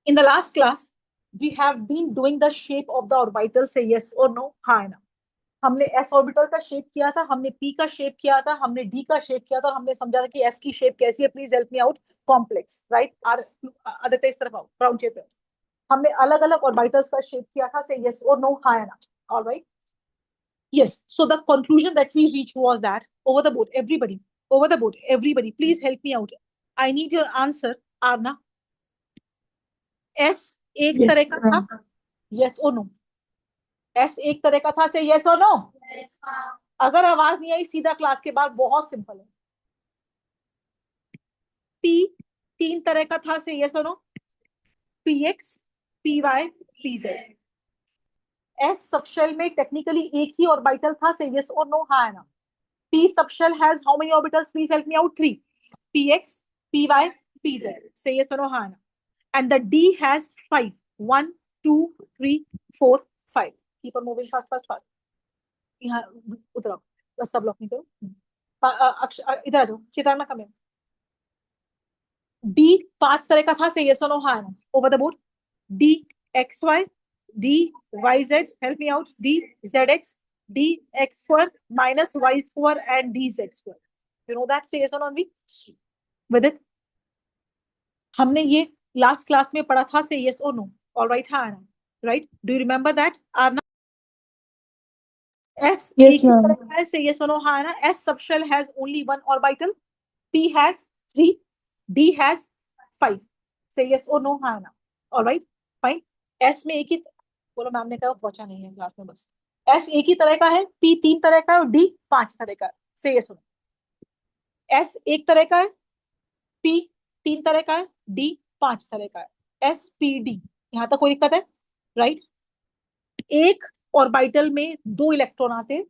In the last class, we have been doing the shape of the orbital. Say yes or no. हाँ है ना. हमने s orbital का shape किया था, हमने p का शेप किया था, हमने d का शेप किया था और हमने समझा था कि f की शेप कैसी है. Please help me out. Complex, right? Aditya इस तरफ आओ, ब्राउन शेप है. हमने अलग अलग ऑर्बिटल्स का शेप किया था. से yes or no. हाँ है ना. Alright. Yes. So the conclusion that we reached was that over the board, everybody, over the board, everybody, please help me out. I need your answer, Arna. S एक तरह का था. Yes or no? S एक तरह का था. से yes or no? अगर आवाज नहीं आई सीधा क्लास के बाद. बहुत सिंपल है. P तीन तरह का था. से yes or no? PX, PY, PZ. S subshell में टेक्निकली एक ही ऑर्बिटल था. से yes or no? हाँ है ना. P subshell has how many orbitals? Please help me out. 3. Px, Py, Pz. Say yes or no. हाँ ना. And the D has 5. 1, 2, 3, 4, 5. Keep on moving fast, fast, fast. यहाँ उधर आओ. रास्ता ब्लॉक नहीं करो. इधर आ जाओ. चितार ना कम है. D 5 तरह का था. Say yes or no. हाँ ना. Over the board. D XY, D YZ. Help me out. D ZX, D x square minus y square and d z square. You know that? Say yes or no. With it. हमने ये last class में पढ़ा था. Say yes or no. All right. हाँ ना. Right? Do you remember that? Arna? S Yes, ma'am. Say yes or no. हाँ ना. S subshell has only one orbital. P has 3. D has 5. Say yes or no. हाँ ना. All right. Fine. S में एक ही बोलो. Ma'am ने कहा पहुंचा नहीं है क्लास में. बस S एक ही तरह का है. P 3 तरह का है और D 5 तरह का है. Say yes or no. S एक तरह का है. P 3 तरह का है. D 5 तरह का है. SPD. यहां तक कोई दिक्कत है? राइट. एक ऑर्बिटल में 2 इलेक्ट्रॉन आते हैं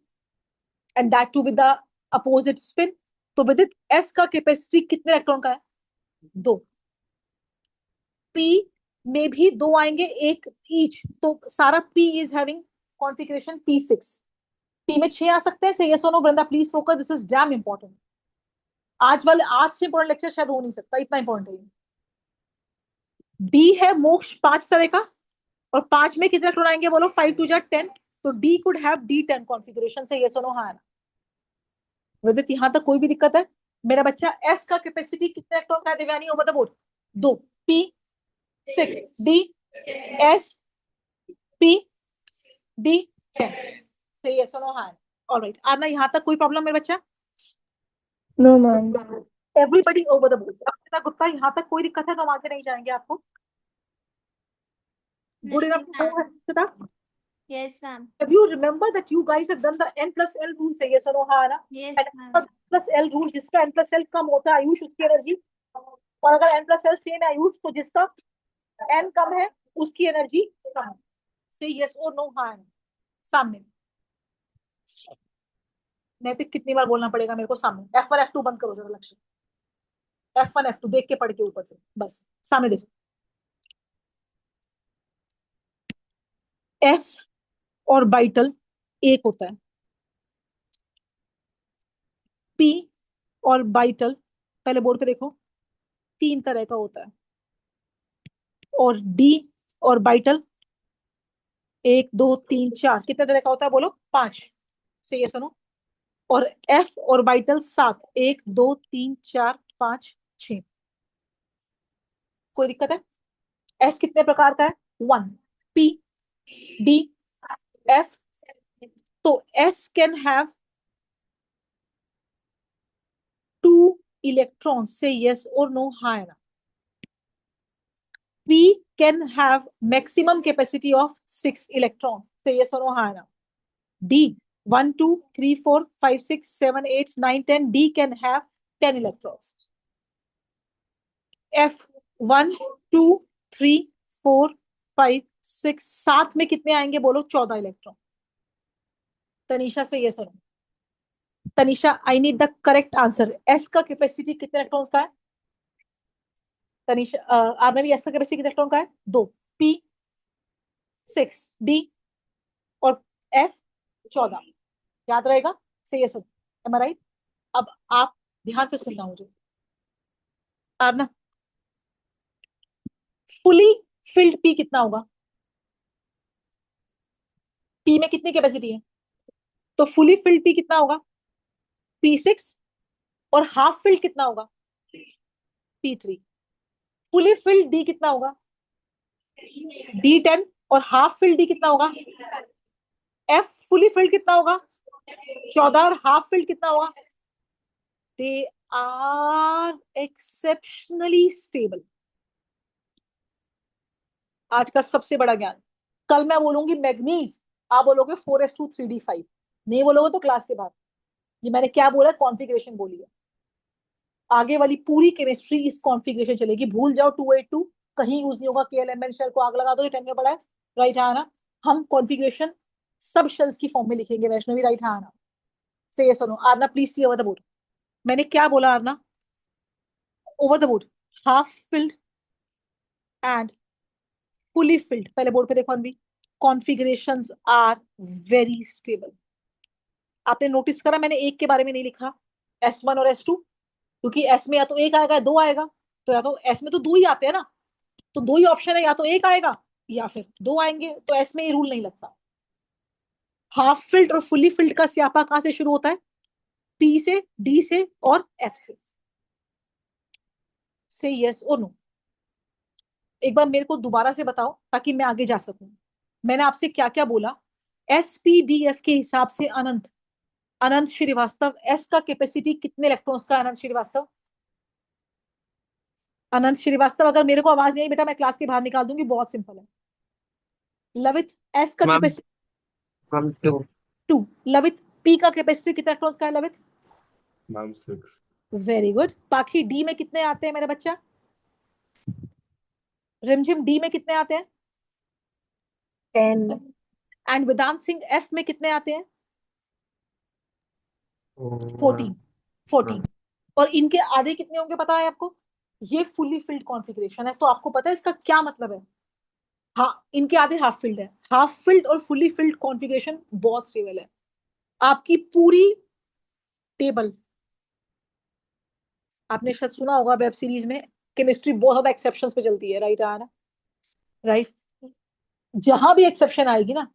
and that two with the opposite spin. तो विद इट S का कैपेसिटी कितने इलेक्ट्रॉन का है? 2. P में भी 2 आएंगे, एक ईच. तो सारा P is having configuration P6. P में 6 आ सकते हैं. से yes or no. Vrinda please focus. This is damn important. आज से इंपॉर्टेंट लेक्चर शायद हो नहीं सकता. इतना इंपॉर्टेंट है. D है मोक्ष 5 तरह का. और 5 में कितने इलेक्ट्रॉन आएंगे बोलो? 5 2 जा 10. तो D could have D10 configuration. से yes or no. हाँ. विदित यहां तक कोई भी दिक्कत है? मेरा बच्चा S का कैपेसिटी कितने इलेक्ट्रॉन का है Devyani? Over the board. 2. P 6. D S P D 10. से yes or no. हाँ. ऑलराइट. आना यहां तक कोई प्रॉब्लम मेरा बच्चा? No, ma'am. Everybody over the board. Akshata Gupta यहां तक कोई दिक्कत है तो हम आगे नहीं जाएंगे. आपको good enough to know Akshata? Yes, ma'am. Have you remember that you guys have done the n plus l rule? Say yes or no. हाँ ना. Yes, And ma'am. n plus l rule, जिसका n plus l कम होता है आयुष, उसकी energy. और अगर n plus l same है आयुष, तो जिसका n कम है उसकी एनर्जी कम है. Say yes or no. हाँ ना. सामने. नैतिक कितनी बार बोलना पड़ेगा मेरे को? सामने. F1 F2 बंद करो जरा लक्ष्य. F1 F2 देख के पढ़ के ऊपर से. बस सामने देखो. S ऑर्बिटल एक होता है. P ऑर्बिटल पहले बोर्ड पे देखो 3 तरह का होता है. और D ऑर्बिटल 1 2 3 4 कितने तरह का होता है बोलो? 5. से ये सुनो. और F ऑर्बिटल 7. 1 2 3 4 5 6. कोई दिक्कत है? S कितने प्रकार का है? 1. P D F. तो S कैन हैव 2 इलेक्ट्रॉन्स. से यस और नो. हाँ है ना. P can have maximum capacity of 6 electrons. Say yes or no. हाँ है ना. D 1 2 3 4 5 6 7 8 9 10. D can have 10 electrons. F 1 2 3 4 5 6 7 में कितने आएंगे बोलो? 14 इलेक्ट्रॉन. तनीषा से yes or no. Tanisha I need the correct answer. S का कैपेसिटी कितने इलेक्ट्रॉन्स का है? तनीषा आर्नवी S का कैपेसिटी कितने इलेक्ट्रॉन का है? 2. P 6. D और F 14. याद रहेगा? से ये सुन. M I right? अब आप ध्यान से सुनना मुझे. आरना फुली फिल्ड पी कितना होगा? पी में कितनी कैपेसिटी है? तो फुली फिल्ड पी कितना होगा? P6। और हाफ फिल्ड कितना होगा? P3। फुली फिल्ड डी कितना होगा? D10। और हाफ फिल्ड डी कितना होगा? F। फुली फिल्ड कितना होगा? 14। और हाफ फिल्ड कितना होगा? They are exceptionally stable. आज का सबसे बड़ा ज्ञान। कल मैं बोलूंगी मैग्नीज, आप बोलोगे 4s2 3d5। नहीं बोलोगे तो क्लास के बाद। ये मैंने क्या बोला? कॉन्फ़िगरेशन बोली है। आगे वाली पूरी केमिस्ट्री इस कॉन्फ़िगरेशन चलेगी। भूल जाओ 282 कहीं यूज नहीं होगा। केएलएमएन शेल को आग लगा दो, ये 10 में पड़ा है। राइट है ना? हम कॉन्फ़िगरेशन सब शेल्स की फॉर्म में लिखेंगे वैष्णवी। राइट है ना? से ये सुनो Aarna, please see over the board. मैंने क्या बोला Aarna? Over the board. Half filled and fully field, पहले बोर्ड पे देखो अनवी, कॉन्फ़िगरेशंस आर वेरी स्टेबल। आपने नोटिस करा मैंने एक के बारे में नहीं लिखा, S1 और S2, क्योंकि एस में या तो एक आएगा या दो आएगा। तो या तो एस में तो दो ही आते हैं ना, तो दो ही ऑप्शन है, या तो एक आएगा या फिर दो आएंगे। तो एस में ये रूल नहीं लगता। हाफ फिल्ड और फुली फिल्ड का स्यापा कहां से शुरू होता है? पी से, डी से और एफ से यस और नो। एक बार मेरे को दोबारा से बताओ ताकि मैं आगे जा सकूं। मैंने आपसे क्या क्या बोला? SPDF के हिसाब से अनंत, अनंत श्रीवास्तव, एस का कैपेसिटी कितने इलेक्ट्रॉन्स का? अनंत श्रीवास्तव, अनंत श्रीवास्तव, अगर मेरे को आवाज नहीं आई बेटा मैं क्लास के बाहर निकाल दूंगी। बहुत सिंपल है। लवित, एस का ma'am capacity ma'am 2 2। Lavit, P का कैपेसिटी कितना इलेक्ट्रॉन्स का है Lavit? Ma'am 6 very good. Pakhi, D में कितने आते हैं मेरे बच्चा? रिमझिम, डी में कितने आते हैं? 10. एंड वेदांत सिंह, एफ में कितने आते हैं? और 14। 14। और इनके आधे कितने होंगे पता है आपको? ये फुली फिल्ड कॉन्फ़िगरेशन है, तो आपको पता है इसका क्या मतलब है? हाँ, इनके आधे हाफ फिल्ड है। हाफ फिल्ड और फुली फिल्ड कॉन्फ़िगरेशन बहुत स्टेबल है। आपकी पूरी टेबल, आपने शायद सुना होगा वेब सीरीज में, केमिस्ट्री बहुत ज्यादा एक्सेप्शंस पे चलती है। राइट आना? राइट। जहां भी एक्सेप्शन आएगी ना,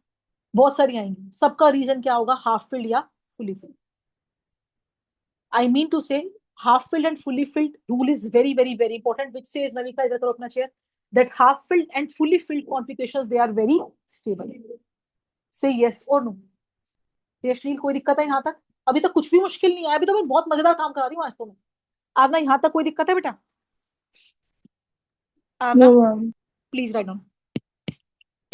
बहुत सारी आएंगी, सबका रीजन क्या होगा? हाफ फिल्ड या fully filled. I mean to say half filled and fully filled rule is very very very important, which says Navika, इधर करो अपना chair, that half filled and fully filled configurations they are very stable. Say yes और no. Yashneel, कोई दिक्कत है यहाँ तक? अभी तक कुछ भी मुश्किल नहीं आया। अभी तो मैं बहुत मजेदार काम करा रही हूँ आज तो मैं। आरना, यहाँ तक कोई दिक्कत है बेटा? Aarna, No, ma'am. Please write down.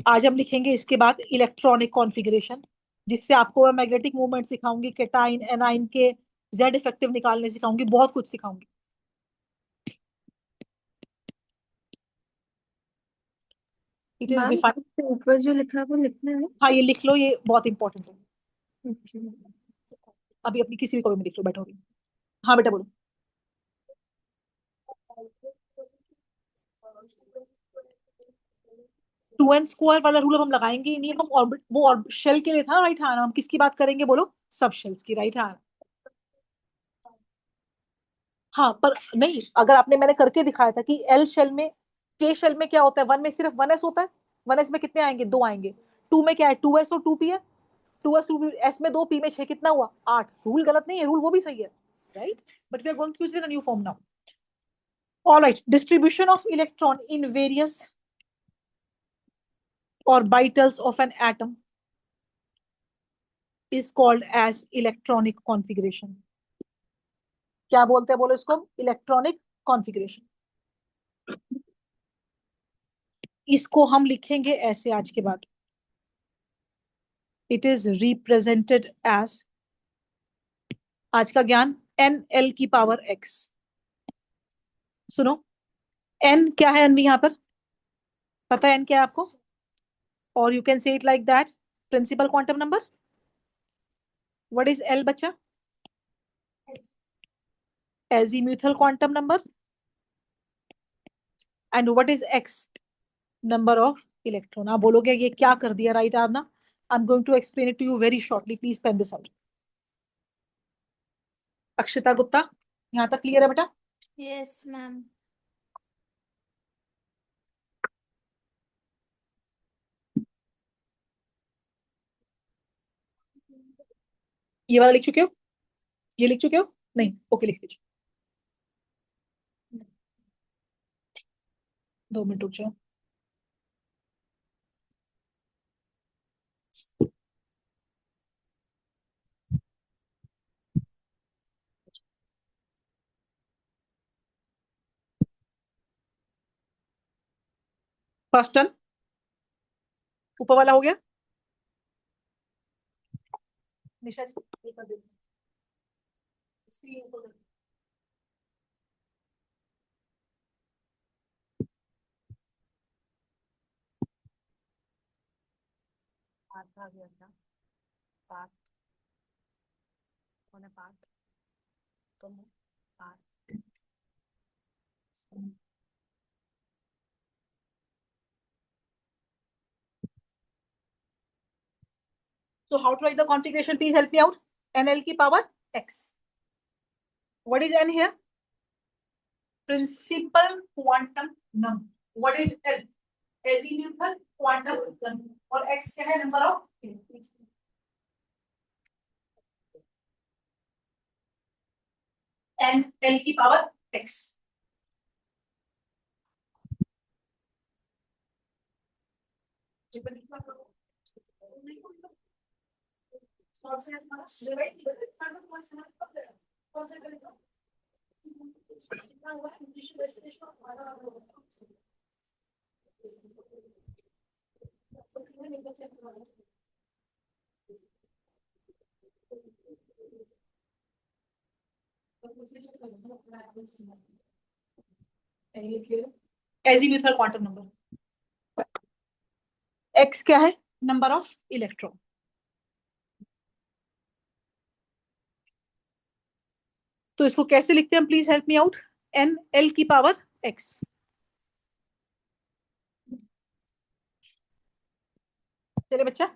आज हम लिखेंगे इसके बाद इलेक्ट्रॉनिक कॉन्फ़िगरेशन, जिससे आपको मैं मैग्नेटिक मूवमेंट सिखाऊंगी, केटाइन एनाइन के जेड इफेक्टिव निकालने सिखाऊंगी, बहुत कुछ सिखाऊंगी। It is ma'am defined. इसके ऊपर जो लिखा है वो लिखना है. हाँ ये लिख लो, ये बहुत इंपॉर्टेंट है। Okay. अभी अपनी किसी भी कॉपी में लिख लो, बैठो अभी। हाँ बेटा बोलो। 2n² वाला रूल अब हम लगाएंगे ही नहीं। हम ऑर्बिट, वो शेल के लिए था। राइट हाँ, हम किसकी बात करेंगे बोलो? सब शेल्स की। राइट हाँ। हाँ पर नहीं, अगर आपने, मैंने करके दिखाया था कि एल शेल में, के शेल में क्या होता है? वन में सिर्फ 1s होता है। 1s में कितने आएंगे? दो आएंगे। टू में क्या है? 2s और 2p है। 2s 2p, एस में 2, पी में 6, कितना हुआ? 8। रूल गलत नहीं है, रूल वो भी सही है। Right, but we are going to use in a new form now. Alright, distribution of electron in various orbitals of an atom is called as electronic configuration. क्या बोलते हैं बोलो इसको? Electronic configuration. इसको हम लिखेंगे ऐसे आज के बाद। इट इज रिप्रेजेंटेड एज, आज का ज्ञान, NL की पावर x। सुनो, n क्या है अनवी यहाँ पर? पता है n क्या है आपको? और you can say it like that, principal quantum number. What is L बच्चा? Azimuthal quantum number. And what is x? Number of electron. आप बोलोगे ये क्या कर दिया? Right Aarna, I am going to explain it to you very shortly, please pen this out. Akshita Gupta, यहाँ तक clear है बेटा? Yes, ma'am. ये वाला लिख चुके हो? ये लिख चुके हो? नहीं, ओके लिख लीजिए। 2 मिनट रुक जाओ। फर्स्ट टर्न ऊपर वाला हो गया। निशा जी ये कर देना। सी ऊपर कर। पार्ट आ गया था। पार्ट कौन है? पार्ट तुम हो? Part so how to write the configuration? Please help me out. NL की power x. What is n here? Principal quantum number. What is L? Azimuthal quantum number. और x क्या है? Number of n L की power x. Azimuthal quantum number. x क्या है? Number of electron. तो इसको कैसे लिखते हैं? Please help me out. N l की पावर एक्स। चलिए बच्चा,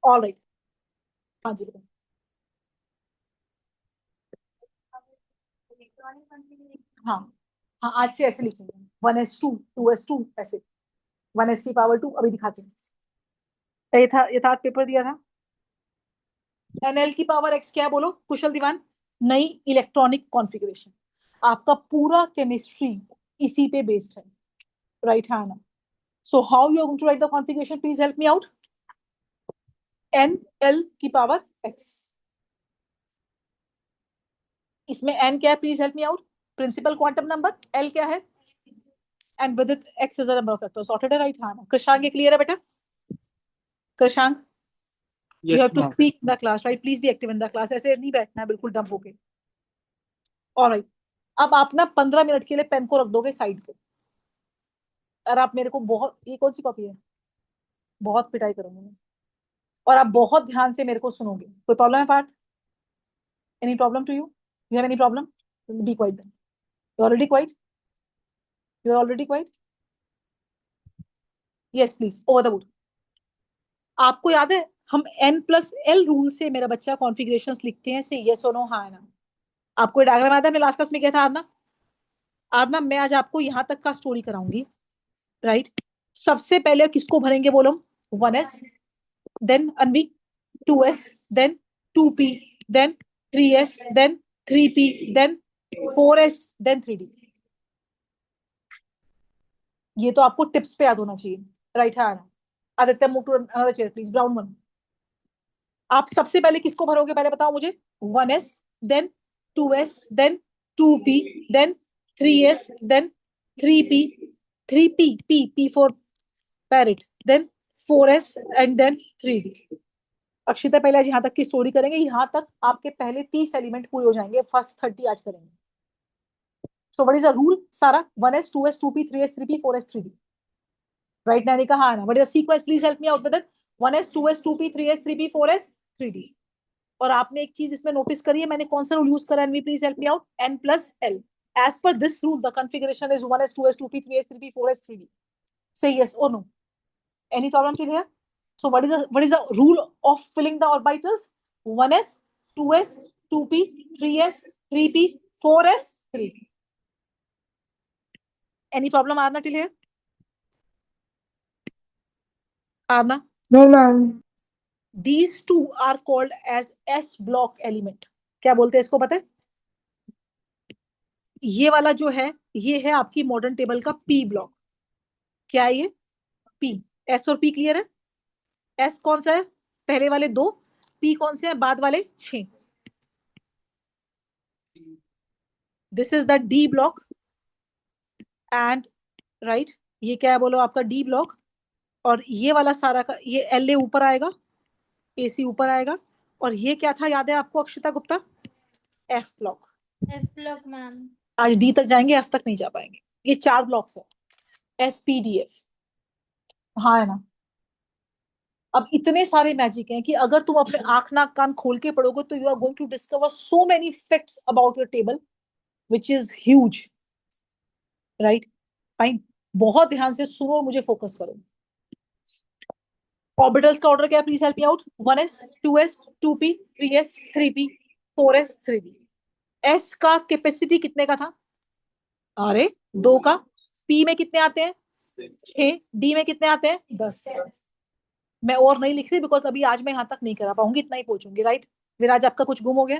ऑल राइट। हाँ जी बताओ। हाँ हाँ, आज से ऐसे लिखेंगे 1s2 2s2 ऐसे 1s की पावर 2। अभी दिखाते हैं। यथार्थ पेपर दिया था। एनएल की पावर एक्स क्या है बोलो कुशल दीवान? नई इलेक्ट्रॉनिक कॉन्फ़िगरेशन। आपका पूरा केमिस्ट्री इसी पे बेस्ड है, राइट? हाँ ना। So how you are going to write the configuration? Please help me out. N l की पावर एक्स। इसमें एन क्या है? Please help me out. Principal quantum number. L क्या है? And with it x is the number of factors. Sorted है, right? हाँ ना। कृषांक ये क्लियर है बेटा? कृषांक you have to speak in the class, right? Please be active in the class. ऐसे नहीं बैठना है बिल्कुल डम होके। ऑलराइट, अब आप ना 15 मिनट के लिए पेन को रख दोगे साइड पे, और आप मेरे को बहुत, ये कौन सी कॉपी है? बहुत पिटाई करूंगी मैं, और आप बहुत ध्यान से मेरे को सुनोगे। कोई प्रॉब्लम है Parth? Any problem to you? You have any problem? Be quiet then. You already quiet? You are already quiet? Yes please, over the wood. आपको याद है हम n+l रूल से मेरा बच्चा कॉन्फ़िगरेशंस लिखते हैं, से यस और नो, हाँ ना? आपको डायग्राम याद है? मैं लास्ट क्लास में क्या था आरना? आरना मैं आज आपको यहां तक का स्टोरी कराऊंगी, राइट? सबसे पहले किसको भरेंगे बोलो? 1s, then Anvi 2s, then 2p, then 3s, then 3p, then 4s, then 3d। ये तो आपको टिप्स पे याद होना चाहिए, राइट? हाँ। Aditya move to another chair please, brown one. आप सबसे पहले किसको भरोगे पहले बताओ मुझे? 1s, then 2s, then 2p, then 3s, then 3p, 3p, p for parrot, then 4s and then 3d। Akshita पहले आज यहाँ तक की स्टोरी करेंगे, यहाँ तक आपके पहले 30 एलिमेंट पूरे हो जाएंगे, फर्स्ट 30 आज करेंगे। So what is the rule सारा? 1s 2s 2p 3s 3p 4s 3d, right? Naini कहा ना? What is the sequence? Please help me out with it. 1s 2s 2p 3s 3p 4s 3d। और आपने एक चीज इसमें नोटिस करी है, मैंने कौन सा रूल यूज करा? Anvi please help me out. n+l। as per this rule the configuration is 1s 2s 2p 3s 3p 4s 3d। say yes or no. Any problem till here? So what is the rule of filling the orbitals? 1s 2s 2p 3s 3p 4s 3p। Any problem Arna till here? Aana, no ma'am. these two are called as S block element. क्या बोलते हैं इसको पता है? ये वाला जो है ये है आपकी मॉडर्न टेबल का P ब्लॉक। क्या है ये? P। S और P क्लियर है? S कौन सा है? पहले वाले दो। P कौन से है? बाद वाले 6। This is the D block and right, ये क्या है बोलो आपका D ब्लॉक। और ये वाला सारा का ये LA ऊपर आएगा, AC ऊपर आएगा। और ये क्या था याद है आपको Akshita Gupta? F block. F block ma'am. आज D तक जाएंगे, F तक नहीं जा पाएंगे। ये 4 ब्लॉक्स है, SPDF। हाँ है ना? अब इतने सारे मैजिक हैं कि अगर तुम अपने आंख नाक कान खोल के पढ़ोगे तो you are going to discover so many facts about your table which is huge. Right, fine. बहुत ध्यान से सुनो और मुझे फोकस करो। ऑर्बिटल्स का ऑर्डर क्या है? Please help me out. 1s 2s 2p 3s 3p 4s 3p। s का कैपेसिटी कितने का था? अरे 2 का। p में कितने आते हैं? 6। d में कितने आते हैं? 10। मैं और नहीं लिख रही बिकॉज अभी आज मैं यहाँ तक नहीं करा पाऊंगी, इतना ही पहुंचूंगी। राइट, विराज आपका कुछ गुम हो गया?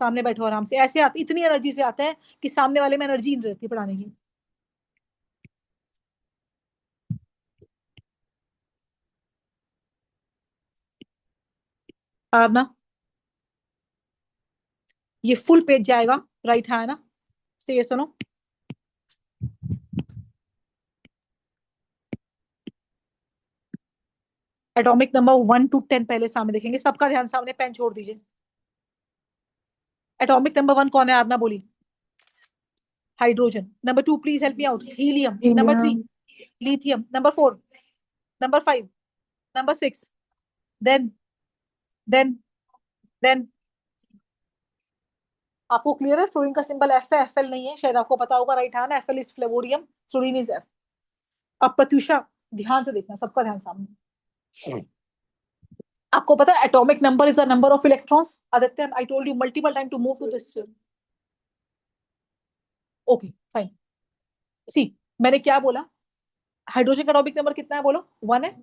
सामने बैठो आराम से। ऐसे आते, इतनी एनर्जी से आते हैं कि सामने वाले में एनर्जी नहीं रहती पढ़ाने की। आरना, ये फुल पेज जाएगा। राइट है ना? से ये सुनो, एटॉमिक नंबर 1 to 10 पहले सामने देखेंगे। सबका ध्यान सामने, पेन छोड़ दीजिए। एटॉमिक नंबर 1 कौन है? आरना बोली। Hydrogen. Number 2 please help me out. Helium. Number 3 helium. Lithium. Number 4, number 5, number 6, then then then आपको क्लियर है? फ्लोरीन का सिंबल एफ है, एफएल नहीं है, शायद आपको पता होगा। राइट है ना? FL is flerovium, fluorine is F. अब प्रत्युषा ध्यान से देखना, सबका ध्यान सामने। आपको पता है atomic number is the number of electrons? Aditya, I told you multiple time to move to this. Okay fine. See, मैंने क्या बोला? हाइड्रोजन का एटॉमिक नंबर कितना है बोलो? 1 है।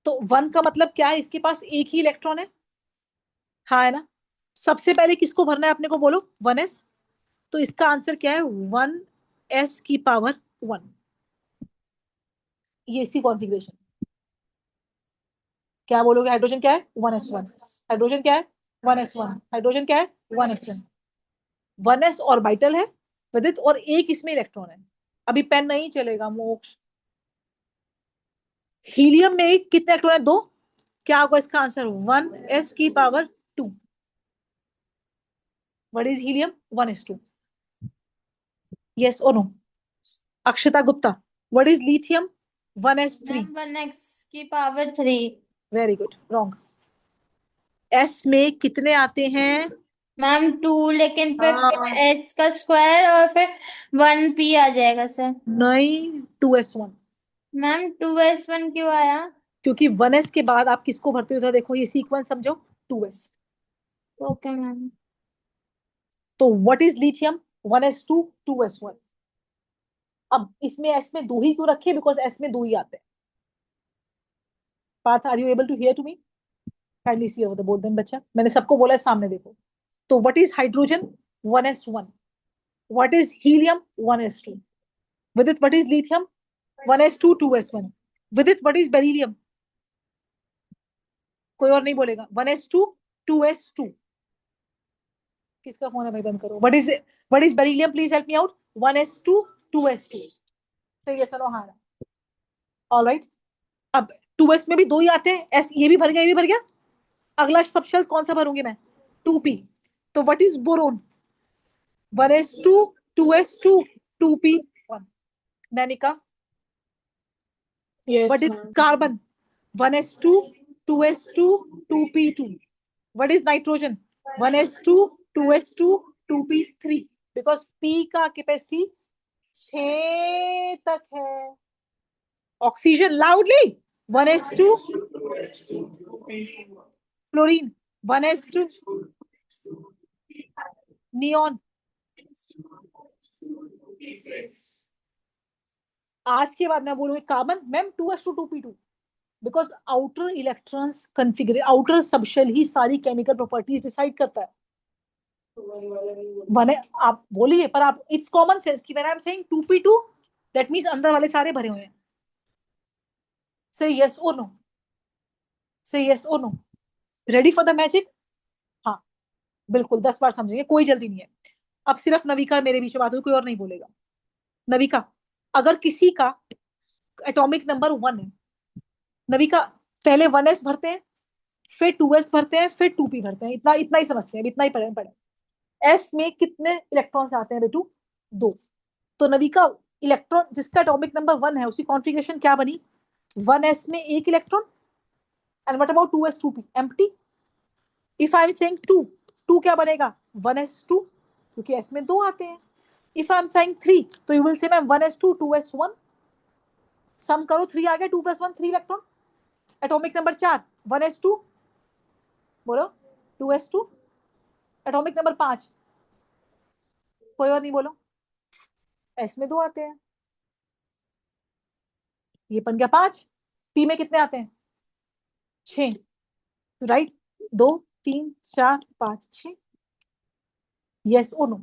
तो 1 का मतलब क्या है? इसके पास एक ही इलेक्ट्रॉन है। हाँ है ना? सबसे पहले किसको भरना है अपने को बोलो? 1s। तो इसका आंसर क्या है? 1s की पावर 1। ये इसी कॉन्फ़िगरेशन। क्या बोलोगे? हाइड्रोजन क्या है? 1s1। हाइड्रोजन क्या है? 1s1। हाइड्रोजन क्या है? 1s1। 1s ऑर्बिटल है विदित, और एक इसमें इलेक्ट्रॉन है। अभी पेन नहीं चलेगा मोक्ष। हीलियम में कितने इलेक्ट्रॉन है? 2। क्या होगा इसका आंसर? 1s की power 2। What is helium? 1s2। Yes और no? Akshata Gupta, what is lithium? 1s3। Ma'am 1x की power 3। Very good, wrong. s में कितने आते हैं? मैम 2, लेकिन फिर हाँ, h का स्क्वायर और फिर 1p आ जाएगा सर। नहीं, 2s1। मैम 2s1 क्यों आया? क्योंकि 1s के बाद आप किसको भरते हो? इधर देखो, ये सीक्वेंस समझो। 2s। Okay ma'am. तो what is lithium? 1s2 2s1। अब इसमें s में 2 ही क्यों रखे? बिकॉज s में 2 ही आते हैं। Parth, are you able to hear to me? Kindly see over the board them बच्चा, मैंने सबको बोला है सामने देखो। तो what is hydrogen? 1s1। What is helium? 1s2। Vidit, what is lithium? 1s2 2s1। विदित, व्हाट इज बेरिलियम? कोई और नहीं बोलेगा। 1s2 2s2। किसका फोन है भाई? बंद करो। What is beryllium? Please help me out. 1s2 2s2। सही है, सुनो हाँ। ऑलराइट, अब 2s में भी 2 ही आते हैं। s ये भी भर गया, ये भी भर गया। अगला सब शेल्स कौन सा भरूंगी मैं? 2p। तो what is boron? 1s2 2s2 2p1। Nainika, yes what is ma'am. Carbon? 1s2 2s2 2p2। What is nitrogen? 1s2 2s2 2p3। Because p का कैपेसिटी 6 तक है। Oxygen loudly. 1s2 fluorine. 1s2 neon. आज के बाद मैं बोलूंगी carbon. Ma'am 2s2 2p2। Because outer electrons configure outer subshell ही सारी केमिकल प्रॉपर्टीज डिसाइड करता है। बने आप बोलिए, पर आप इट्स कॉमन सेंस कि when I am saying 2p2 that means अंदर वाले सारे भरे हुए हैं। से यस और नो, से यस और no, ready for the magic? हाँ बिल्कुल, 10 बार समझेंगे, कोई जल्दी नहीं है। अब सिर्फ नविका मेरे बीच में बात हुई, कोई और नहीं बोलेगा। नविका, अगर किसी का एटॉमिक नंबर 1 है, नविका पहले 1s भरते हैं, फिर 2s भरते हैं, फिर 2p भरते हैं, इतना इतना ही समझते हैं, इतना ही पढ़े। s में कितने इलेक्ट्रॉन्स आते हैं बेटू? 2। तो नविका इलेक्ट्रॉन जिसका एटॉमिक नंबर 1 है उसकी कॉन्फ़िगरेशन क्या बनी? 1s में 1 electron, and what about 2s 2p empty. If I am saying 2, 2 क्या बनेगा? 1s2, क्योंकि s में 2 आते हैं। इफ आई एम सेइंग 3, तो you will say ma'am 1s2 2s1, सम करो 3 आ गया, 2 + 1 3 इलेक्ट्रॉन। एटॉमिक नंबर 4 1s2, बोलो 2s2। एटॉमिक नंबर 5, कोई और नहीं बोलो, s में 2 आते हैं, ये बन गया 5। p में कितने आते हैं? 6, राइट? 2 3 4 5 6, यस और नो?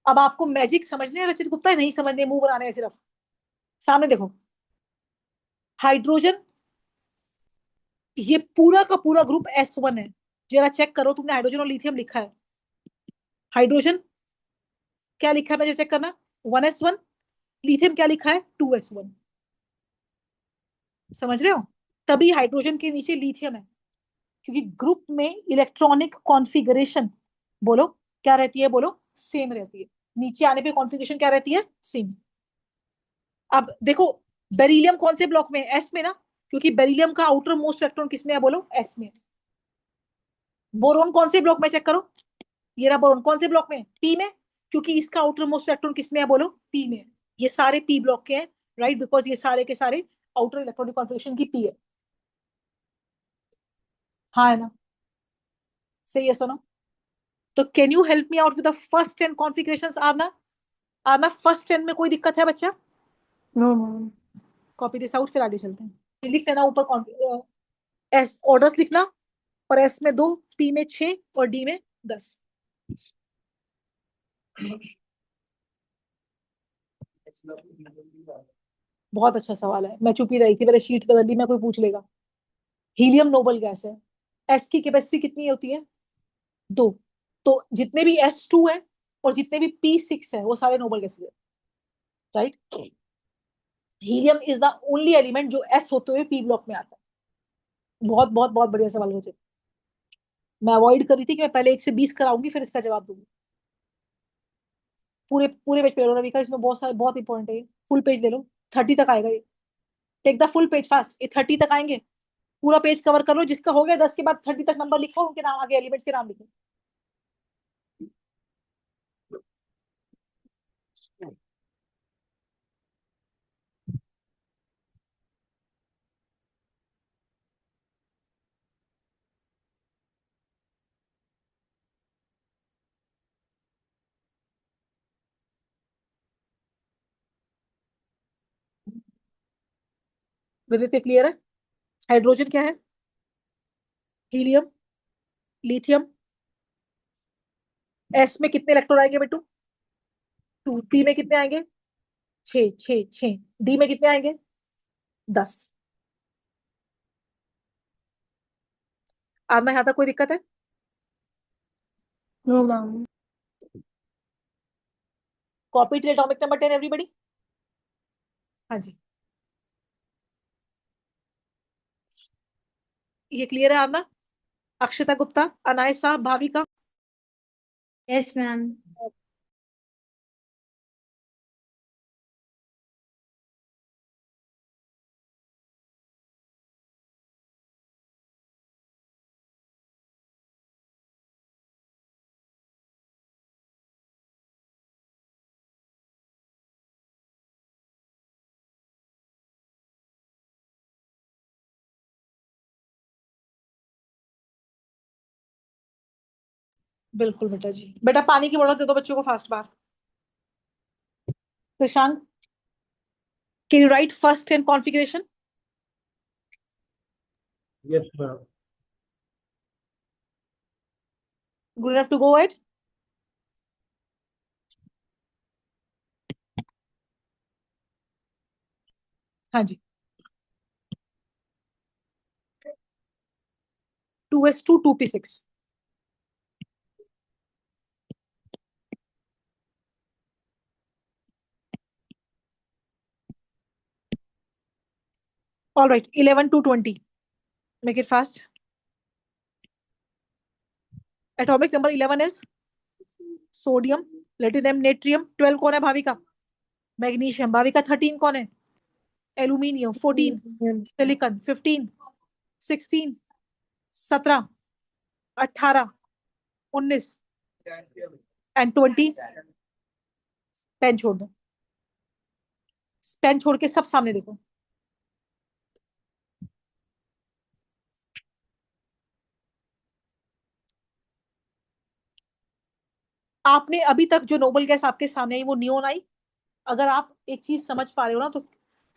अब आपको मैजिक समझने हैं रचित गुप्ता, नहीं समझने, मुंह बनाने हैं सिर्फ। सामने देखो, हाइड्रोजन, ये पूरा का पूरा ग्रुप S1 है। जरा चेक करो, तुमने हाइड्रोजन और लिथियम लिखा है। हाइड्रोजन क्या लिखा है, मुझे चेक करना, 1s1। लिथियम क्या लिखा है? 2s1। समझ रहे हो? तभी हाइड्रोजन के नीचे लिथियम है, क्योंकि ग्रुप में इलेक्ट्रॉनिक कॉन्फ़िगरेशन, बोलो क्या रहती है? बोलो सेम रहती है। नीचे आने पे कॉन्फ़िगरेशन क्या रहती है? सेम। अब देखो, बेरिलियम कौन से ब्लॉक में है? s में ना, क्योंकि बेरिलियम का आउटर मोस्ट इलेक्ट्रॉन किसमें है? बोलो s में। बोरोन कौन से ब्लॉक में? चेक करो, ये रहा बोरोन, कौन से ब्लॉक में? p में, क्योंकि इसका आउटर मोस्ट इलेक्ट्रॉन किसमें है? बोलो p में। ये सारे p ब्लॉक के हैं, राइट? बिकॉज ये सारे के सारे आउटर इलेक्ट्रॉनिक कॉन्फ़िगरेशन की p है। हाँ है ना? सही है, सुनो। तो can you help me out with the first 10 configurations? Aarna, Aarna first 10 में कोई दिक्कत है बच्चा? No ma'am. Copy this out, फिर आगे चलते हैं। लिख लेना ऊपर एस ऑर्डर्स लिखना, और एस में 2, पी में 6 और डी में 10। बहुत अच्छा सवाल है, मैं चुप ही रही थी, मेरे शीट बदल ली, मैं कोई पूछ लेगा। हीलियम नोबल गैस है, एस की कैपेसिटी कितनी होती है? 2। तो जितने भी S2 है और जितने भी P6 है वो सारे नोबल गैसेस है, right? Helium is the only element जो S होते हुए P ब्लॉक में आता है। बहुत बहुत बहुत बढ़िया सवाल मुझे, मैं अवॉइड कर रही थी कि मैं पहले 1 से 20 कराऊंगी फिर इसका जवाब दूंगी। पूरे पूरे पेज पे ले लो रवि का, इसमें बहुत सारे, बहुत इंपॉर्टेंट है, फुल पेज ले लो, 30 तक आएगा ये। Take the full page fast, ये 30 तक आएंगे, पूरा पेज कवर कर लो। जिसका हो गया 10 के बाद 30 तक नंबर लिखो, उनके नाम आगे एलिमेंट्स के नाम लिखो। विदित क्लियर है? हाइड्रोजन क्या है? Helium, lithium. एस में कितने इलेक्ट्रॉन आएंगे बेटू? 2। पी में कितने आएंगे? 6 6 6। डी में कितने आएंगे? 10। आना यहाँ तक कोई दिक्कत है? No ma'am. Copy till atomic number 10 everybody? हाँ जी, ये क्लियर है आना? अक्षता गुप्ता, अनायसा, भाविका? Yes ma'am. बिल्कुल बेटा जी। बेटा पानी की बोतल दे दो बच्चों को फास्ट बार। Krishank, can you write first 10 configuration? Yes, ma'am. Good enough to go ahead? हाँ जी. 2s2 2p6. All right, 11 to 20. Make it fast. Atomic number 11 is sodium, platinum, natrium. 12 कौन है भाविका? मैग्नीशियम. भाविका 13 कौन है? एल्यूमिनियम. 14 सिलिकॉन. 15 16 17 18 19 एंड 20. पेन छोड़ दो. Pen छोड़ के सब सामने देखो. आपने अभी तक जो नोबल गैस आपके सामने आई वो नियोन आई. अगर आप एक चीज समझ पा रहे हो ना तो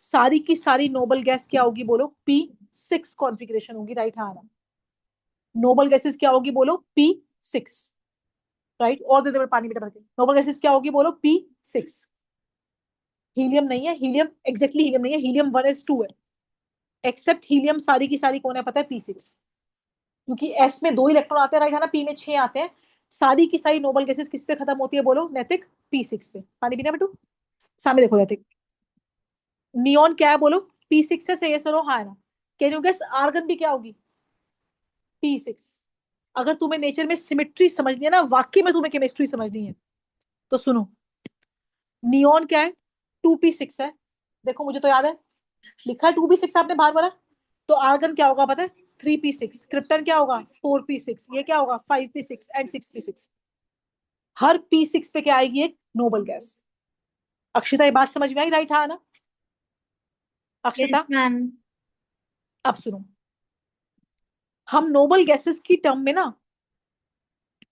सारी की सारी नोबल गैस क्या होगी बोलो? P6 कॉन्फ़िगरेशन होगी. राइट. हाँ, नोबल गैसेस क्या होगी बोलो? P6. राइट. और दे दे पानी में भर के. नोबल गैसेस क्या होगी बोलो? P6. हीलियम नहीं है. हीलियम एग्जैक्टली हीलियम नहीं है. हीलियम 1s2 है. एक्सेप्ट हीलियम सारी की सारी कौन है पता है? P6. क्योंकि S में 2 इलेक्ट्रॉन आते हैं. राइट है ना. P में 6 आते हैं. सारी की सारी नोबल गैसेस किस पे खत्म होती है बोलो? नैतिक P6 पे. पानी पीना बेटू? सामने देखो नैतिक. नियॉन क्या है बोलो? P6 है. सही है सर. हाँ है ना. कैन यू गेस आर्गन भी क्या होगी? P6. अगर तुम्हें नेचर में सिमेट्री समझनी है ना, वाकई में तुम्हें केमिस्ट्री समझनी है तो सुनो. नियॉन क्या है? 2p6 है. देखो मुझे तो याद है, लिखा है 2p6 आपने बाहर वाला. तो आर्गन क्या होगा पता है? 3p6. क्रिप्टन क्या होगा? 4p6. ये क्या होगा? 5p6 and 6p6. Her p6 पे क्या आएगी? एक नोबल गैस. अक्षिता ये बात समझ में आई? राइट हाँ ना अक्षिता? Yes, ma'am. अब सुनो, हम नोबल गैसेस की टर्म में ना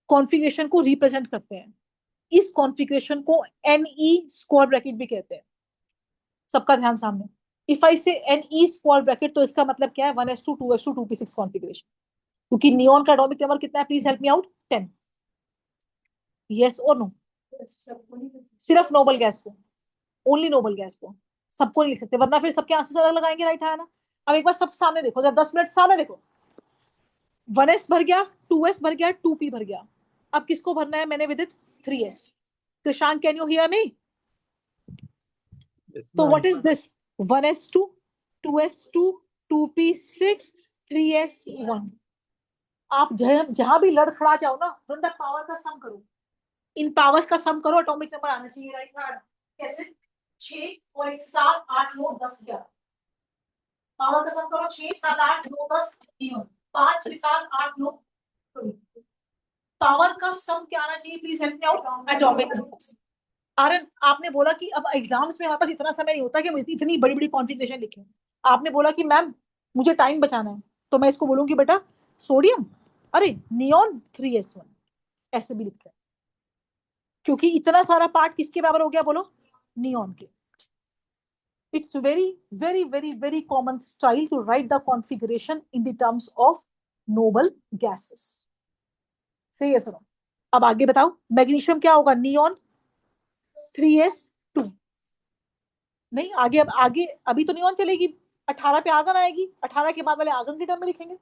कॉन्फ़िगरेशन को रिप्रेजेंट करते हैं. इस कॉन्फ़िगरेशन को Ne स्क्वायर ब्रैकेट भी कहते हैं. सबका ध्यान सामने. इफ आई से Ne स्क्वायर ब्रैकेट तो इसका मतलब क्या है? 1s2 2s2 2p6 configuration. क्योंकि नियॉन का एटॉमिक नंबर कितना है? Please help me out. 10. Yes और नो? सिर्फ नोबल गैस को. ओनली नोबल गैस को. सबको नहीं लिख सकते वरना फिर सबके आंसर अलग लगाएंगे. राइट है ना. अब एक बार सब सामने देखो. जब 10 मिनट सामने देखो. 1s भर गया, 2s भर गया, 2p भर गया. अब किसको भरना है? मैंने Vidit 3s. Krishank can you hear me? Yes, तो ma'am. What is this? 1s2 2s2 2p6 3s1. आप जहां भी लड़खड़ा जाओ ना, वृंदा पावर का सम करो. इन पावर्स का सम करो. एटॉमिक नंबर आना चाहिए. राइट. कैसे? 6 और 1 7 8 9 10 11. पावर का सम करो. 6 7 8 9 10 5 6 7 8 9. पावर का सम क्या आना चाहिए? Please help me out. Atomic numbers. Aryan आपने बोला कि अब एग्जाम्स में हमारे पास इतना समय नहीं होता कि हम इतनी बड़ी बड़ी कॉन्फ़िगरेशन लिखें. आपने बोला कि मैम मुझे टाइम बचाना है तो मैं इसको बोलूंगी बेटा सोडियम, अरे नियॉन 3s1 ऐसे भी लिखते हैं. क्योंकि इतना सारा पार्ट किसके बराबर हो गया बोलो? नियॉन के. It's very very very very common style to write the configuration in the terms of noble gases. सही है सुनो. अब आगे बताओ. मैग्नीशियम क्या होगा? Neon 3s2. नहीं आगे. अब आगे अभी तो नियॉन चलेगी. 18 पे आर्गन आएगी. 18 के बाद वाले आर्गन के टर्म में लिखेंगे.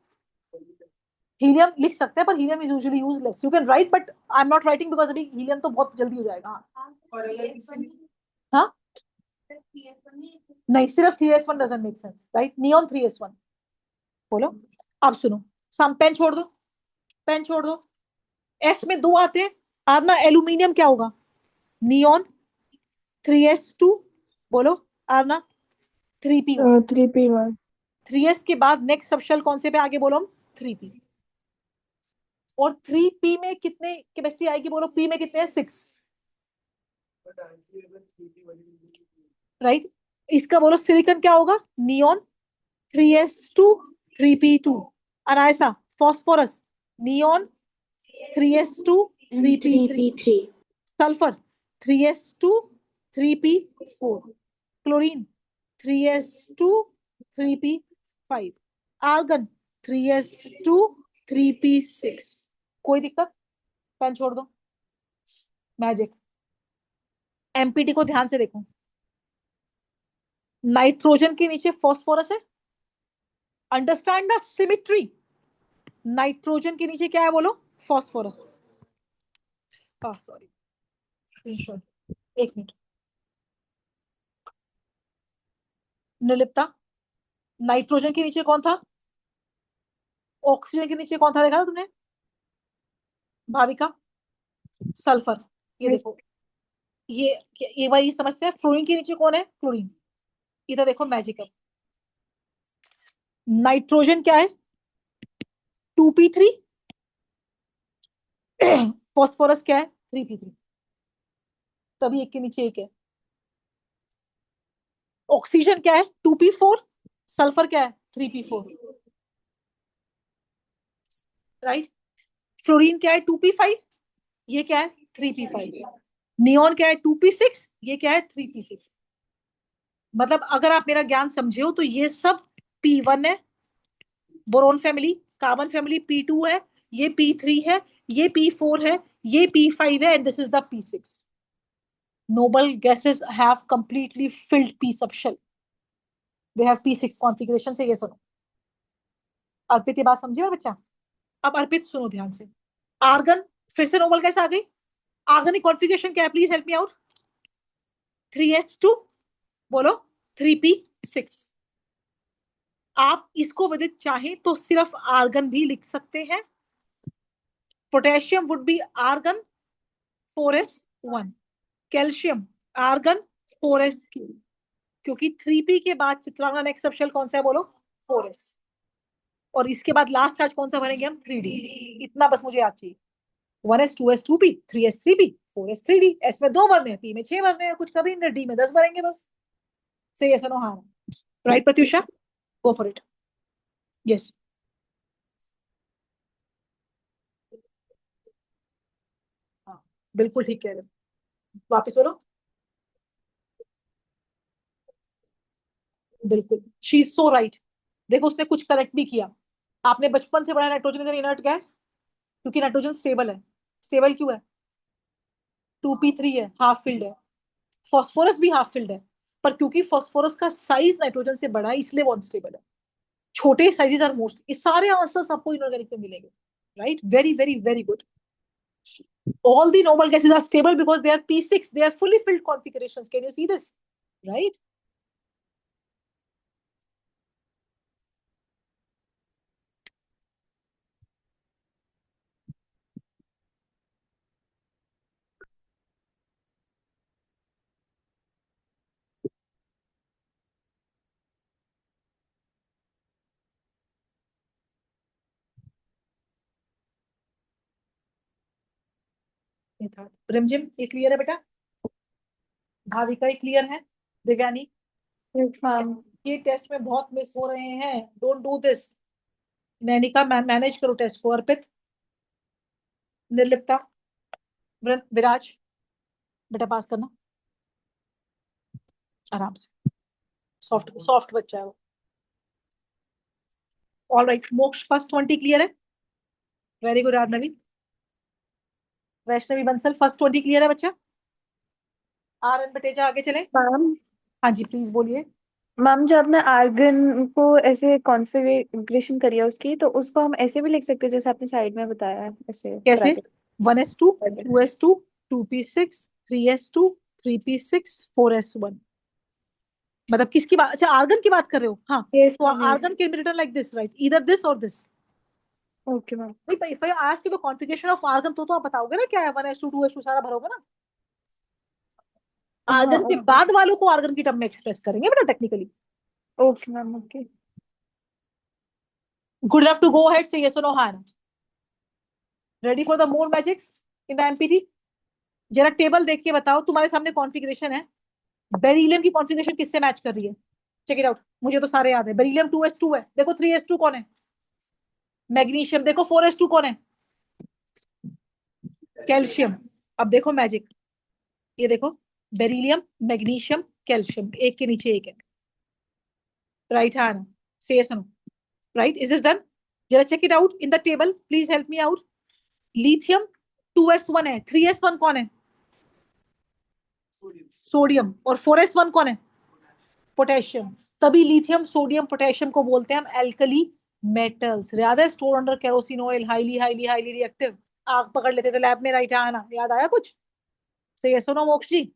हीलियम लिख सकते हैं पर helium is usually useless. You can write but I am not writing because अभी हीलियम तो बहुत जल्दी हो जाएगा. हाँ नहीं सिर्फ 3s1 doesn't make sense. Right. Neon 3s1 बोलो. अब सुनो. सम पेन छोड़ दो. पेन छोड़ दो. एस में 2 आते हैं. आरना एल्यूमिनियम क्या होगा? Neon 3s2. बोलो आरना 3p1. 3p1. 3s के बाद नेक्स्ट सबशेल कौन से पे आगे बोलो? हम 3p. और 3p में कितने केमिस्ट्री आएगी बोलो? p में कितने हैं? 6. राइट. इसका बोलो सिलिकॉन क्या होगा? Neon 3s2 3p2. Anaysa phosphorus neon 3s2 3p3. 3p3. Sulphur 3s2 3p4. Chlorine 3s2 3p5. Argon 3s2 3p6। कोई दिक्कत? पेन छोड़ दो। मैजिक। एमपीटी को ध्यान से देखो। नाइट्रोजन के नीचे फॉस्फोरस है। Understand the symmetry. नाइट्रोजन के नीचे क्या है बोलो? फॉस्फोरस। Sorry, screenshot. एक मिनट। निर्लिप्ता, नाइट्रोजन के नीचे कौन था? ऑक्सीजन के नीचे कौन था, देखा था तुमने? भाविका, सल्फर। ये Yes. देखो, ये एक बार ये समझते हैं, फ्लोरीन के नीचे कौन है? फ्लोरीन। इधर देखो मैजिक है। नाइट्रोजन क्या है? 2p3। फॉस्फोरस क्या है? 3p3। तभी एक के नीचे एक है। ऑक्सीजन क्या है? 2p4। सल्फर क्या है? 3p4। राइट। फ्लोरीन क्या है? 2p5। ये क्या है? 3p5। नियॉन क्या है? 2p6। ये क्या है? 3p6। मतलब अगर आप मेरा ज्ञान समझे हो तो ये सब p1 है, boron family. Carbon family p2 है, ये p3 है, ये p4 है, ये p5 है, and this is the p6। noble gases have completely filled p subshell. They have p6 configuration। से ये सुनो। अर्पित ये बात समझे और बच्चा? अब अर्पित सुनो ध्यान से। आर्गन, फिर से नोबल गैस आ गई। आर्गन की कॉन्फ़िगरेशन क्या है? Please help me out. 3s2 बोलो, 3p6। आप इसको विदित चाहे तो सिर्फ आर्गन भी लिख सकते हैं। Potassium would be argon 4s1। Calcium argon 4s2। क्योंकि 3p के बाद चित्रांगना नेक्स्ट सबशेल कौन सा है बोलो? 4s। और इसके बाद लास्ट चार्ज कौन सा भरेंगे हम? 3d। इतना बस मुझे याद चाहिए। 1s 2s 2p 3s 3p 4s 3d। s में 2 भरने हैं, p में 6 भरने हैं, कुछ कर रही है, d में 10 भरेंगे बस। से yes or no? हाँ, right Pratyusha, go for it. Yes, हाँ बिल्कुल ठीक कह रहे हो। वापिस बोलो। बिल्कुल, शी इज सो राइट। देखो उसने कुछ करेक्ट भी किया। आपने बचपन से पढ़ा nitrogen is an inert gas, क्योंकि नाइट्रोजन स्टेबल है। स्टेबल क्यों है? 2p3 है, हाफ फिल्ड है। फॉस्फोरस भी हाफ फिल्ड है, पर क्योंकि फॉस्फोरस का साइज नाइट्रोजन से बड़ा है इसलिए वो अनस्टेबल है। छोटे साइजेस आर मोस्ट। ये सारे आंसर्स आपको इनऑर्गेनिक में मिलेंगे। Right, very very very good. All the noble gases are stable because they are p6. They are fully filled configurations. Can you see this? Right? ये था रिमझिम। ये क्लियर है बेटा? भाविका ये क्लियर है? Divyani, Yes, ma'am. ये टेस्ट में बहुत मिस हो रहे हैं। Don't do this. Nainika manage करो टेस्ट को। अर्पित, निर्लिप्ता, विराज, बेटा पास करना आराम से। सॉफ्ट सॉफ्ट बच्चा है वो। All right, Moksh first 20 clear है? Very good Arnavi. Vaishnavi Bansal first 20 clear है बच्चा? आर एन बटेजा आगे चले। मैम, हाँ जी प्लीज बोलिए। मैम जो आपने आर्गन को ऐसे कॉन्फ़िगरेशन करी है उसकी, तो उसको हम ऐसे भी लिख सकते हैं जैसे आपने साइड में बताया है, ऐसे कैसे? Bracket. 1s2 2s2 2p6 3s2 3p6 4s1। मतलब किसकी बात? अच्छा, आर्गन की बात कर रहे हो? हाँ, Yes, तो ma'am, yes. Argon can be written like this, right? इधर दिस और दिस। Okay, ma'am. नहीं, if I ask you the configuration of argon तो आप बताओगे ना क्या है? 1s2 2s2 सारा भरोगे ना? हाँ, आर्गन के बाद वालों को आर्गन की टर्म में एक्सप्रेस करेंगे बेटा technically. Okay ma'am, okay. Good enough to go ahead, say yes और नो? हाँ, ready for the more magics in the MPT? जरा टेबल देख के बताओ। तुम्हारे सामने कॉन्फ़िगरेशन है। बेरिलियम की कॉन्फ़िगरेशन किससे मैच कर रही है? Check it out. मुझे तो सारे याद है। बेरिलियम 2s2 है, देखो 3s2 कौन है? मैग्नीशियम, देखो 4s2 कौन है? कैल्शियम। अब देखो मैजिक, ये देखो, बेरिलियम, मैग्नीशियम, कैल्शियम, एक के नीचे एक है। राइट है ना? से yes no? Right, is this done? जरा check it out in the table, please help me out. Lithium 2s1 है, 3s1 कौन है? सोडियम। और 4s1 कौन है? पोटेशियम। तभी लिथियम सोडियम पोटेशियम को बोलते हैं हम एल्कली मेटल्स। याद है? Store under kerosene oil, highly highly highly reactive. आग पकड़ लेते थे लैब में, राइट? आना याद आया कुछ? से यस और no Moksh ji?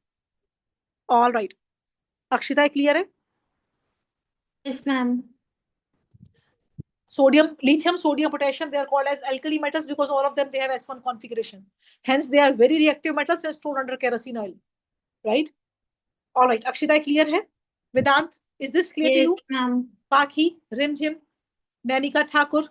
All right. Akshita clear है? Yes ma'am. Sodium, lithium, sodium, potassium, they are called as alkali metals because all of them, they have S1 configuration. Hence, they are very reactive metals and stored under kerosene oil. Right? All right. Akshita, clear hai? Vedant, is this clear to yes you? Ma'am. Paki, Rimjim, Nanika Thakur,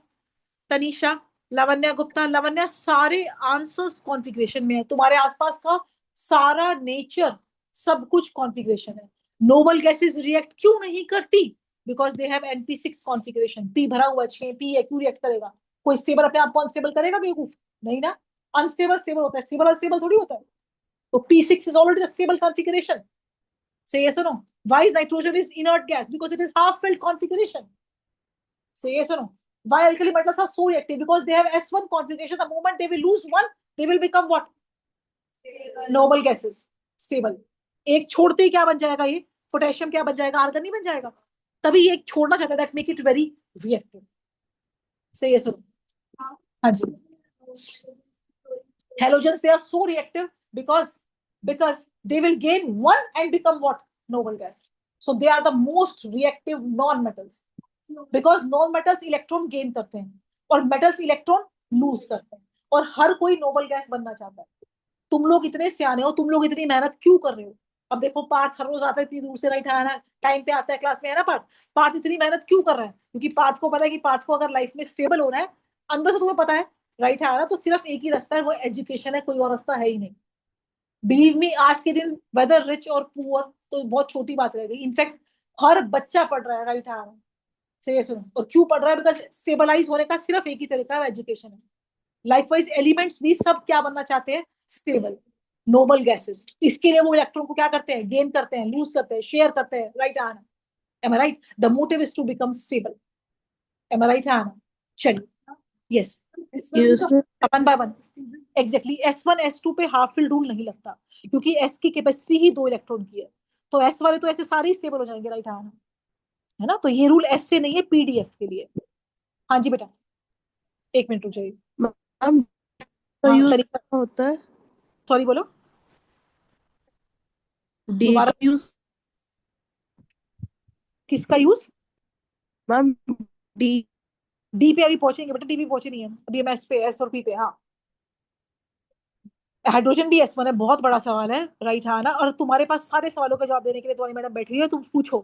Tanisha, Lavanya Gupta, Lavanya, सारे answers configuration में है। तुम्हारे आसपास का सारा nature सब कुछ configuration है। नोबल गैसेस रिएक्ट क्यों नहीं करती? Because they have np6 configuration. p भरा हुआ 6p है, क्यों रिएक्ट करेगा? कोई स्टेबल अपने आप को अनस्टेबल करेगा बेवकूफ? नहीं ना। अनस्टेबल स्टेबल होता है, स्टेबल और स्टेबल थोड़ी होता है। तो p6 is already the stable configuration. Say yes or no? Why is nitrogen is inert gas? Because it is half-filled configuration. Say yes or no? Why alkali metals are so reactive? Because they have S1 configuration. The moment they will lose one, they will become what? Noble gases. Stable. एक छोड़ते ही क्या बन जाएगा? ये potassium क्या बन जाएगा? Argon नहीं बन जाएगा। तभी ये एक छोड़ना चाहता है, that make it very reactive. Say yes or no? हाँ जी। Halogens, they are so reactive because they will gain one and become what? Noble gas. So they are the most reactive non-metals. Because non metals electron gain करते हैं और metals electron lose करते हैं, और हर कोई noble gas बनना चाहता है। तुम लोग इतने सियाने हो, तुम लोग इतनी मेहनत क्यों कर रहे हो? अब देखो पार्थ हर रोज आता है इतनी दूर से, राइट? आना टाइम पे आता है क्लास में, है ना? पार्थ इतनी मेहनत क्यों कर रहा है? क्योंकि पार्थ को पता है कि पार्थ को अगर लाइफ में स्टेबल होना है, अंदर से तुम्हें पता है, राइट? आना तो सिर्फ एक ही रास्ता है, वो एजुकेशन है, कोई और रास्ता है ही नहीं। बिलीव मी, आज के दिन वेदर रिच और पुअर तो बहुत छोटी बात रह गई। इनफैक्ट हर बच्चा पढ़ रहा है, राइट? आना से सुनो, और क्यों पढ़ रहा है? बिकॉज स्टेबलाइज होने का सिर्फ एक ही तरीका है, एजुकेशन है। लाइकवाइज एलिमेंट्स भी सब क्या बनना चाहते हैं? Stable noble gases. इसके लिए वो इलेक्ट्रॉन को क्या करते हैं? गेन करते हैं, लूज करते हैं, शेयर करते हैं, right? Aana am I right? The motive is to become stable. Am I right? Aana चलिए यस अपन by one. Exactly S1 S2 पे हाफ फिल रूल नहीं लगता, क्योंकि S की कैपेसिटी ही 2 इलेक्ट्रॉन की है, तो S वाले तो ऐसे सारे स्टेबल हो जाएंगे, राइट? आना है ना? तो ये रूल S से नहीं है, पीडीएफ के लिए। हाँ जी बेटा, एक मिनट रुक जाइए। मैम हाँ, यूज तरीका होता है सॉरी बोलो डी दोबारा। यूज किसका यूज? मैम डी डी पे अभी पहुंचेंगे बेटा, डी पे पहुंचे नहीं है अभी, हम एस पे, एस और पी पे। हाँ, हाइड्रोजन भी S1 है, बहुत बड़ा सवाल है, राइट? हाँ ना। और तुम्हारे पास सारे सवालों का जवाब देने के लिए तुम्हारी मैडम बैठी है, तुम पूछो।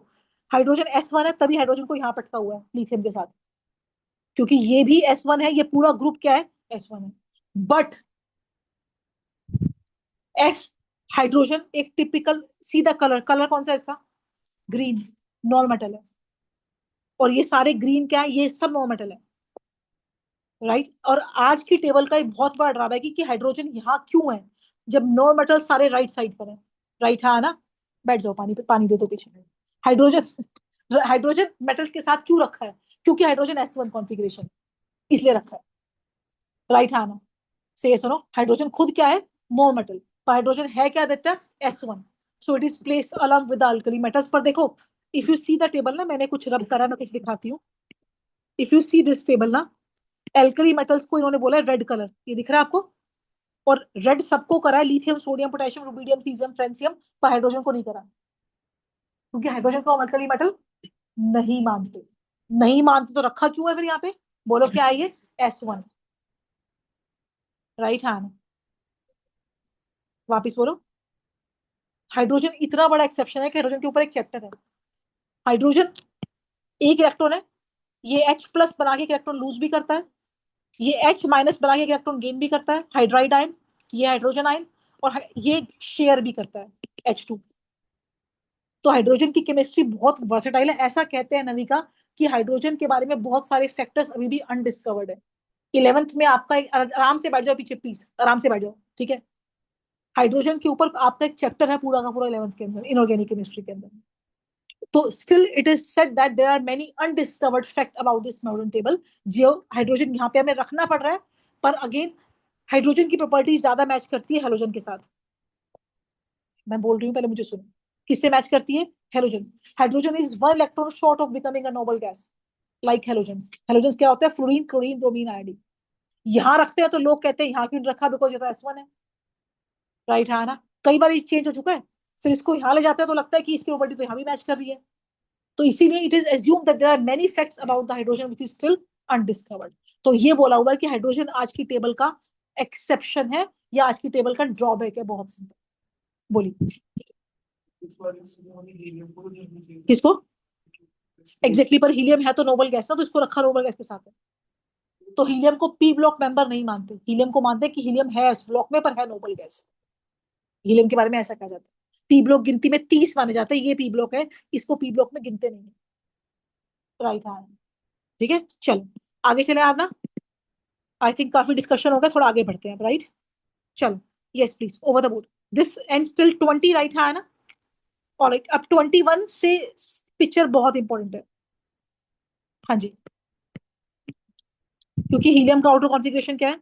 हाइड्रोजन S1 है, तभी हाइड्रोजन को यहाँ पटका हुआ है लिथियम के साथ, क्योंकि ये भी S1 है, ये पूरा ग्रुप क्या है? S1 है। बट S हाइड्रोजन एक टिपिकल सीधा कलर कौन सा है इसका? ग्रीन। नॉन मेटल है, और ये सारे ग्रीन क्या है? ये सब नॉन मेटल है, राइट? और आज की टेबल का एक बहुत बड़ा ड्राबैक है कि हाइड्रोजन यहाँ क्यों है जब नॉन मेटल सारे राइट साइड पर है, राइट? हाँ ना, बैठ जाओ, पानी दे दो पीछे। हाइड्रोजन मेटल्स के साथ क्यों रखा है? क्योंकि हाइड्रोजन S1 कॉन्फ़िगरेशन, इसलिए रखा है, राइट? हाँ ना, से सुनो, हाइड्रोजन खुद क्या है? Non metal. पर हाइड्रोजन है क्या देता है? S1। So it is place along with the alkali metals. पर देखो, if you see the table ना, मैंने कुछ रब करा, मैं कुछ दिखाती हूँ। If you see this table ना, एल्कली मेटल्स को इन्होंने बोला है रेड कलर, ये दिख रहा है आपको? और रेड सबको करा है, lithium, sodium, potassium, rubidium, caesium, francium, पर हाइड्रोजन को नहीं करा, क्योंकि हाइड्रोजन को हम अल्कली मेटल नहीं मानते। नहीं मानते तो रखा क्यों है फिर यहाँ पे? बोलो क्या है ये? S1, right? हाँ, वापिस बोलो। हाइड्रोजन इतना बड़ा एक्सेप्शन है कि हाइड्रोजन के ऊपर एक चैप्टर है। हाइड्रोजन एक इलेक्ट्रॉन है, ये H प्लस बना के इलेक्ट्रॉन लूज भी करता है, ये H माइनस बना के इलेक्ट्रॉन गेन भी करता है, हाइड्राइड आयन, ये हाइड्रोजन आयन, और ये शेयर भी करता है H2। तो हाइड्रोजन की केमिस्ट्री बहुत वर्सेटाइल है। ऐसा कहते हैं नविका कि हाइड्रोजन के बारे में बहुत सारे फैक्टर्स अभी भी अनडिस्कवर्ड है। 11th में आपका आराम से बैठ जाओ पीछे, प्लीज आराम से बैठ जाओ, ठीक है? हाइड्रोजन के ऊपर आपका एक चैप्टर है पूरा का पूरा 11th के अंदर, इनऑर्गेनिक केमिस्ट्री के अंदर। तो still it is said that there are many undiscovered fact about this meridian table. जो हाइड्रोजन यहाँ पे हमें रखना पड़ रहा है, पर अगेन हाइड्रोजन की प्रॉपर्टीज ज्यादा मैच करती है हेलोजन के साथ। मैं बोल रही हूँ, पहले मुझे सुनो। किससे मैच करती है? Halogen. Hydrogen is 1 electron short of becoming a noble gas like halogens. Halogens क्या होता है? Fluorine, chlorine, bromine, iodine. यहाँ रखते हैं तो लोग कहते हैं यहाँ क्यों नहीं रखा, बिकॉज ये तो S1 है, राइट है ना। कई बार ये चेंज हो चुका है, फिर इसको यहाँ ले जाते हैं तो लगता है कि इसकी प्रॉपर्टी तो यहाँ भी मैच कर रही है। तो इसीलिए it is assume that there are many facts about the hydrogen which is still undiscovered. तो ये बोला हुआ है कि हाइड्रोजन आज की टेबल का एक्सेप्शन है, या आज की टेबल का ड्रॉबैक है। बहुत सिंपल। बोलिए किसको एग्जैक्टली पर हीलियम है तो नोबल गैस ना, तो इसको रखा नोबल गैस के साथ है। तो हीलियम को पी ब्लॉक मेंबर नहीं मानते, हीलियम को मानते हैं कि हीलियम है इस ब्लॉक में पर है नोबल गैस। हीलियम के बारे में ऐसा कहा जाता है। पी ब्लॉक गिनती में 30 माने जाते हैं, ये पी ब्लॉक है, इसको पी ब्लॉक में गिनते नहीं है, राइट। हाँ ठीक है, चलो आगे चले आना। आई थिंक काफी डिस्कशन हो गया, थोड़ा आगे बढ़ते हैं, राइट। चलो yes please, over the board. This and still 20, right है ना। ऑलराइट, अब 21 से पिक्चर बहुत इंपॉर्टेंट है। हाँ जी, क्योंकि हीलियम का आउटर कॉन्फ़िगरेशन क्या है?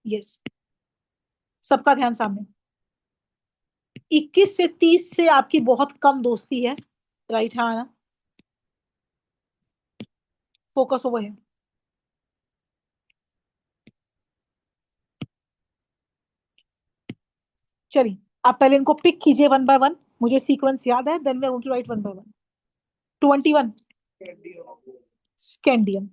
यस, सबका ध्यान सामने। 21 से 30 से आपकी बहुत कम दोस्ती है, राइट है ना। फोकस ओवर है। चलिए आप पहले इनको पिक कीजिए 1 बाय 1। मुझे सीक्वेंस याद है, then we are going to write 1 by 1। 21 scandium,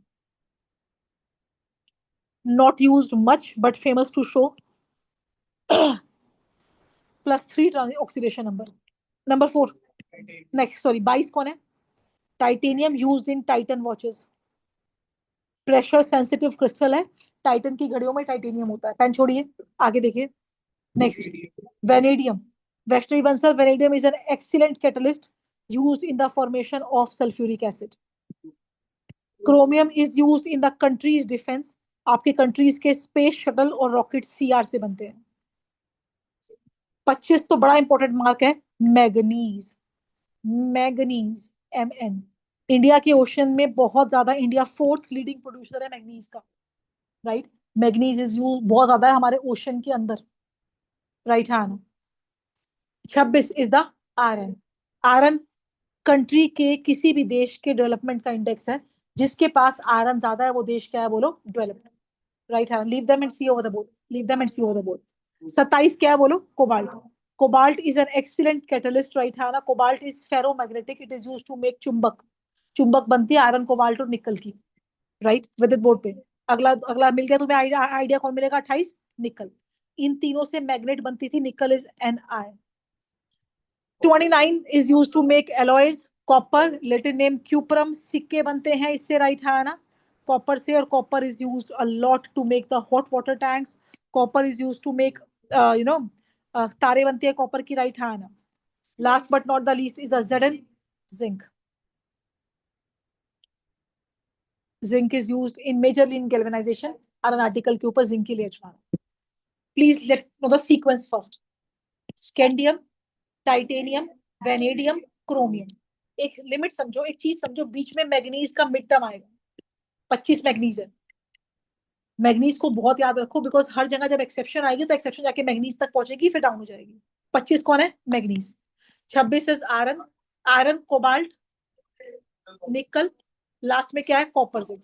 not used much but famous to show +3 oxidation number. Number 4 next, sorry 22 कौन है? Titanium, used in Titan watches. Pressure sensitive crystal है, टाइटन की घड़ियों में टाइटेनियम होता है। पेन छोड़िए, आगे देखिए। Next vanadium, Vaishnavi Bansal. Vanadium is an excellent catalyst used in the formation of sulfuric acid. Chromium is used in the country's defense. आपके कंट्रीज के स्पेस शटल और रॉकेट CR से बनते हैं। 25 तो बड़ा इंपॉर्टेंट मार्क है, मैग्नीज। मैग्नीज Mn, इंडिया के ओशन में बहुत ज्यादा, इंडिया 4th लीडिंग प्रोड्यूसर है मैग्नीज का, राइट। मैग्नीज इज यूज बहुत ज्यादा है हमारे ओशन के अंदर, राइट है ना। 26 is the iron. Iron country के किसी भी देश के डेवलपमेंट का इंडेक्स है। जिसके पास आयरन ज्यादा है वो देश क्या है? बोलो, डेवलपमेंट, राइट है। Leave them and see over the board, leave them and see over the board. 27 क्या है? बोलो, cobalt. Cobalt is an excellent catalyst, right है ना। Cobalt is ferromagnetic, it is used to make चुंबक। चुंबक बनती है आयरन, कोबाल्ट और निकल की, राइट। विद बोर्ड पे अगला अगला मिल गया तुम्हें आइडिया। आइडिया कौन मिलेगा? 28 निकल। इन तीनों से मैग्नेट बनती थी, nickel is Ni। 29 is use to make alloys. Copper, Latin name cuprum, सिक्के बनते हैं इससे, राइट है ना, कॉपर से। और copper is used a lot to make the hot water tanks. Copper is used to make you know तारे बनती है कॉपर की, राइट है ना। Last but not the least is the Zn, zinc. Zinc is used in majorly in galvanisation. Iron article के ऊपर zinc की layer चढ़ाना। Please let know the sequence first. Scandium, titanium, vanadium, chromium. एक limit समझो, एक चीज समझो, बीच में मैग्नीज का मिड टर्म आएगा। 25 मैग्नीज है। मैग्नीज को बहुत याद रखो, बिकॉज हर जगह जब एक्सेप्शन आएगी तो एक्सेप्शन जाके मैग्नीज तक पहुंचेगी, फिर डाउन हो जाएगी। 25 कौन है? Manganese. 26 is iron. Iron, cobalt, निकल। लास्ट में क्या है? Copper, zinc.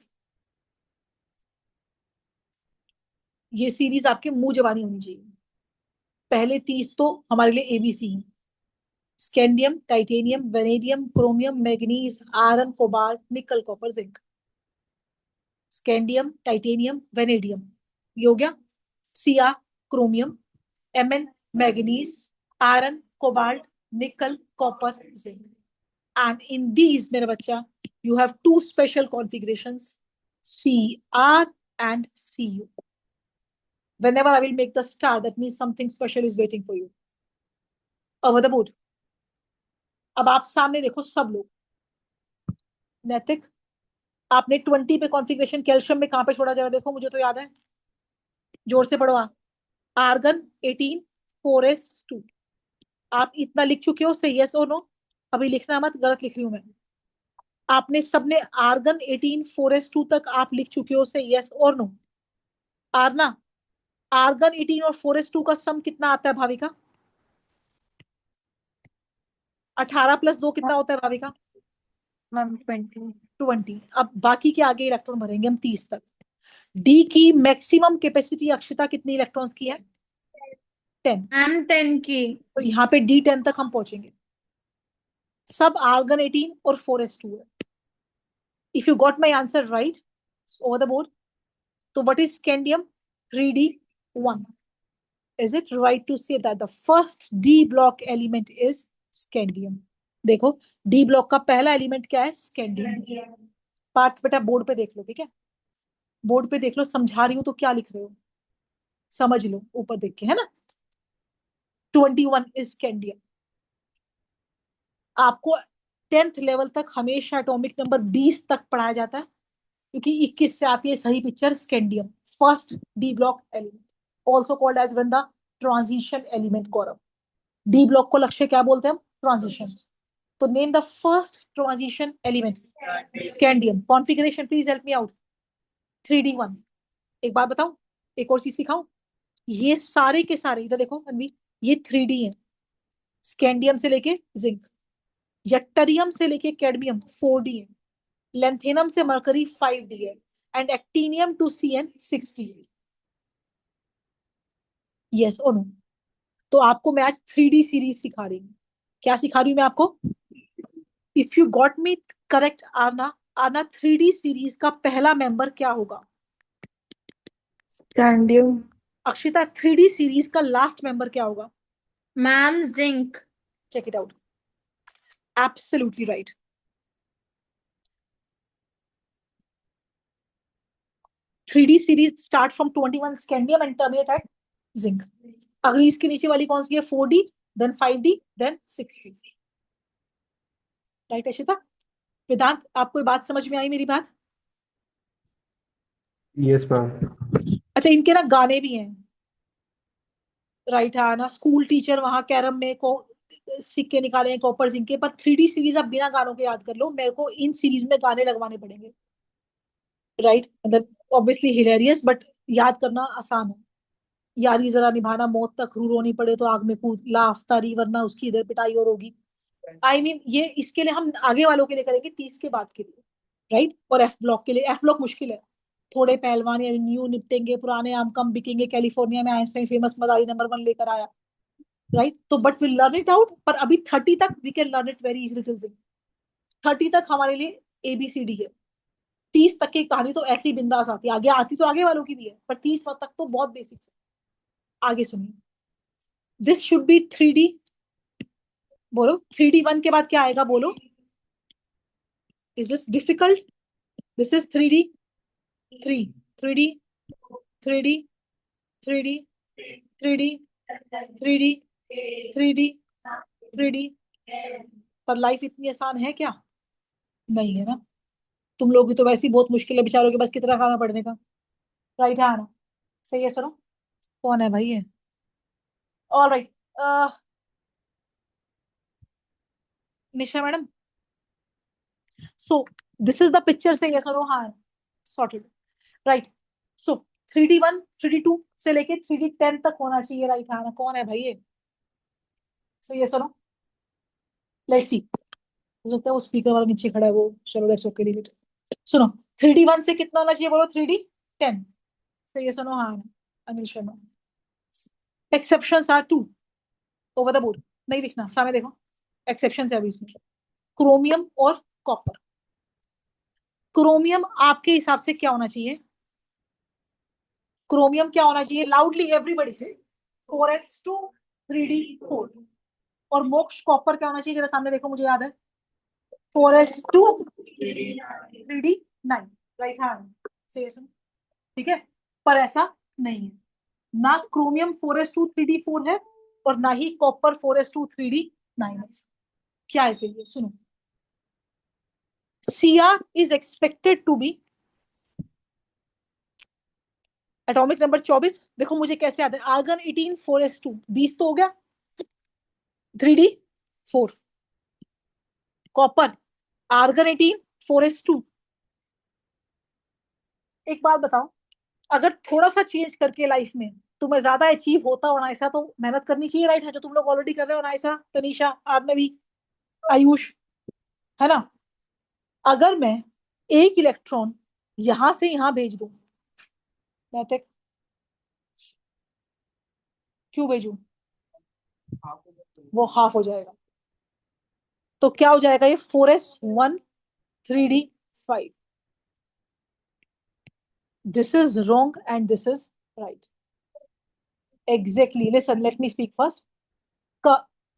ये सीरीज आपके मुंह जबानी होनी चाहिए। पहले 30 तो हमारे लिए ABC है। Scandium, titanium, vanadium, chromium, manganese, iron, cobalt, nickel, copper, zinc. Scandium, titanium, vanadium, ये हो गया। Cr, chromium. Mn, manganese, iron, cobalt, nickel, copper, zinc. And in these मेरा बच्चा, you have two special configurations, Cr and Cu. Whenever I will make the star, that means something special is waiting for you. Over the board. अब आप सामने देखो सब लोग। नैतिक, आपने 20 पे कॉन्फ़िगरेशन कैल्शियम में कहां पे छोड़ा, जरा देखो, मुझे तो याद है। जोर से पढ़ो। Argon 18 4s2। आप इतना लिख चुके हो, से यस और नो। अभी लिखना मत, गलत लिख रही हूं मैं। आपने सबने आर्गन 18 4s2 तक आप लिख चुके हो, से यस और नो? आरना, आर्गन 18 और 4s2 का सम कितना आता है भाविका? 18 + 2 कितना होता है भाविका? मैम 20। 20। अब बाकी के आगे इलेक्ट्रॉन भरेंगे हम 30 तक। डी की मैक्सिमम कैपेसिटी अक्षिता कितनी इलेक्ट्रॉन्स की है? 10। मैम 10 की। तो यहाँ पे D10 तक हम पहुंचेंगे। सब आर्गन 18 और 4s2 है। If you got my answer right over the board, तो what is scandium? 3D1। Is it right to say that the first D block element is scandium? देखो, D block का पहला एलिमेंट क्या है? Scandium. Partha बेटा board पे देख लो, ठीक है? बोर्ड पे देख लो, समझा रही हूं तो क्या लिख रहे हो समझ लो ऊपर देख के, है ना? 21 इज स्कैंडियम। आपको 10th लेवल तक हमेशा एटॉमिक नंबर 20 तक पढ़ाया जाता है, क्योंकि 21 से आती है सही picture, scandium first d block element, also called as one the transition element. Gaurav, d block को लक्ष्य क्या बोलते हैं हम? ट्रांजिशन। तो name the first transition element. Scandium. Configuration please help me out. 3D1। एक बात बताऊं, एक और चीज सिखाऊं, ये सारे के सारे इधर देखो अनवी, ये 3D है। स्कैंडियम से लेके जिंक, यट्टरियम से लेके कैडमियम 4D है, लेंथेनम से मरकरी 5D है, and actinium to CN 6D है। यस और नो? तो आपको मैं आज 3D सीरीज सिखा रही हूँ। क्या सिखा रही हूँ मैं आपको? If you got me correct आना, आना 3D सीरीज का पहला मेंबर क्या होगा? स्कैंडियम। अक्षिता, 3D सीरीज का लास्ट मेंबर क्या होगा? Ma'am zinc. Check it out. Absolutely right. Three D series start from 21 scandium and terminate at zinc. अगली इसके नीचे वाली कौन सी है? 4D, then 5D, then 6D। Right Akshita? Vedant, आपको ये बात समझ में आई मेरी बात? Yes ma'am. अच्छा, इनके ना गाने भी हैं, राइट है ना? स्कूल टीचर वहां कैरम में को सिक्के निकाले हैं कॉपर जिंक के, पर 3D सीरीज आप बिना गानों के याद कर लो, मेरे को इन सीरीज में गाने लगवाने पड़ेंगे। राइट, मतलब ऑब्वियसली हिलेरियस, बट याद करना आसान है। यारी जरा निभाना, मौत तक रू रोनी पड़े तो आग में कूद, ला अफ्तारी वरना उसकी इधर पिटाई और होगी। आई मीन ये इसके लिए हम आगे वालों के लिए करेंगे 30 के बाद के लिए, राइट? और एफ ब्लॉक के लिए, एफ ब्लॉक मुश्किल है थोड़े, पहलवान या न्यू निपटेंगे, पुराने आम कम बिकेंगे, कैलिफोर्निया में आइंस्टाइन फेमस मदारी नंबर 1 लेकर आया, राइट? तो but will learn it out, पर अभी 30 तक we can learn it very easily till 30 तक हमारे लिए ABCD है। 30 तक की कहानी तो ऐसी बिंदास आती है, आगे आती तो आगे वालों की भी है, पर 30 तक तो बहुत बेसिक्स है। आगे सुनिए, दिस शुड बी 3D। बोलो 3D1 के बाद क्या आएगा? बोलो, is this difficult? This is 3D 3, 3D 3D 3D 3D 3D 3D 3D। पर लाइफ इतनी आसान है क्या? नहीं है ना? तुम लोग की तो वैसे ही बहुत मुश्किल है, बेचारों के बस कितना खाना पड़ने का। राइट है ना? सही है। सुनो, कौन है भाई ये? All right, Nisha madam, so this is the picture से यस और हाँ, सॉर्टेड, राइट? सो 3D1 3D2 से लेके 3D10 तक होना चाहिए, राइट है ना? कौन है भाई ये? सो यस और लेट्स सी। हो सकता है वो स्पीकर वाला नीचे खड़ा है वो, चलो लेट्स ओके लीव इट। सुनो, 3D1 से कितना होना चाहिए? बोलो 3D10 से यस और हाँ, Anil Sharma. Exceptions are 2 over the board, नहीं लिखना, सामने देखो, एक्सेप्शन है अभी इसमें। क्रोमियम और कॉपर। क्रोमियम आपके हिसाब से क्या होना चाहिए? क्रोमियम क्या होना चाहिए? लाउडली एवरीबडी से 4s2 3D4। और मोक्ष कॉपर क्या होना चाहिए? जरा सामने देखो, मुझे याद है 4s2 3D9, राइट हैंड से सुन, ठीक है? पर ऐसा नहीं है, ना क्रोमियम 4s2 3D4 है और ना ही कॉपर 4s2 3D9 है। क्या है फिर ये? सुनो, Cr is expected to be atomic number 24। देखो मुझे कैसे याद है, आर्गन 18 4s2 20 तो हो गया, 3D4 कॉपर, आर्गन 18, 4s2। एक बात बताओ, अगर थोड़ा सा चेंज करके लाइफ में तुम्हें ज्यादा अचीव होता हो ना, ऐसा तो मेहनत करनी चाहिए, राइट है, जो तुम लोग ऑलरेडी कर रहे हो ना, ऐसा तनीषा, आर्नवी, आयुष, है ना। अगर मैं एक इलेक्ट्रॉन यहां से यहां भेज दूं, नैतिक, क्यों भेजूं? वो हाफ हो जाएगा, तो क्या हो जाएगा ये 4s1 3d5। This is wrong and this is right. Exactly. Listen, let me speak first.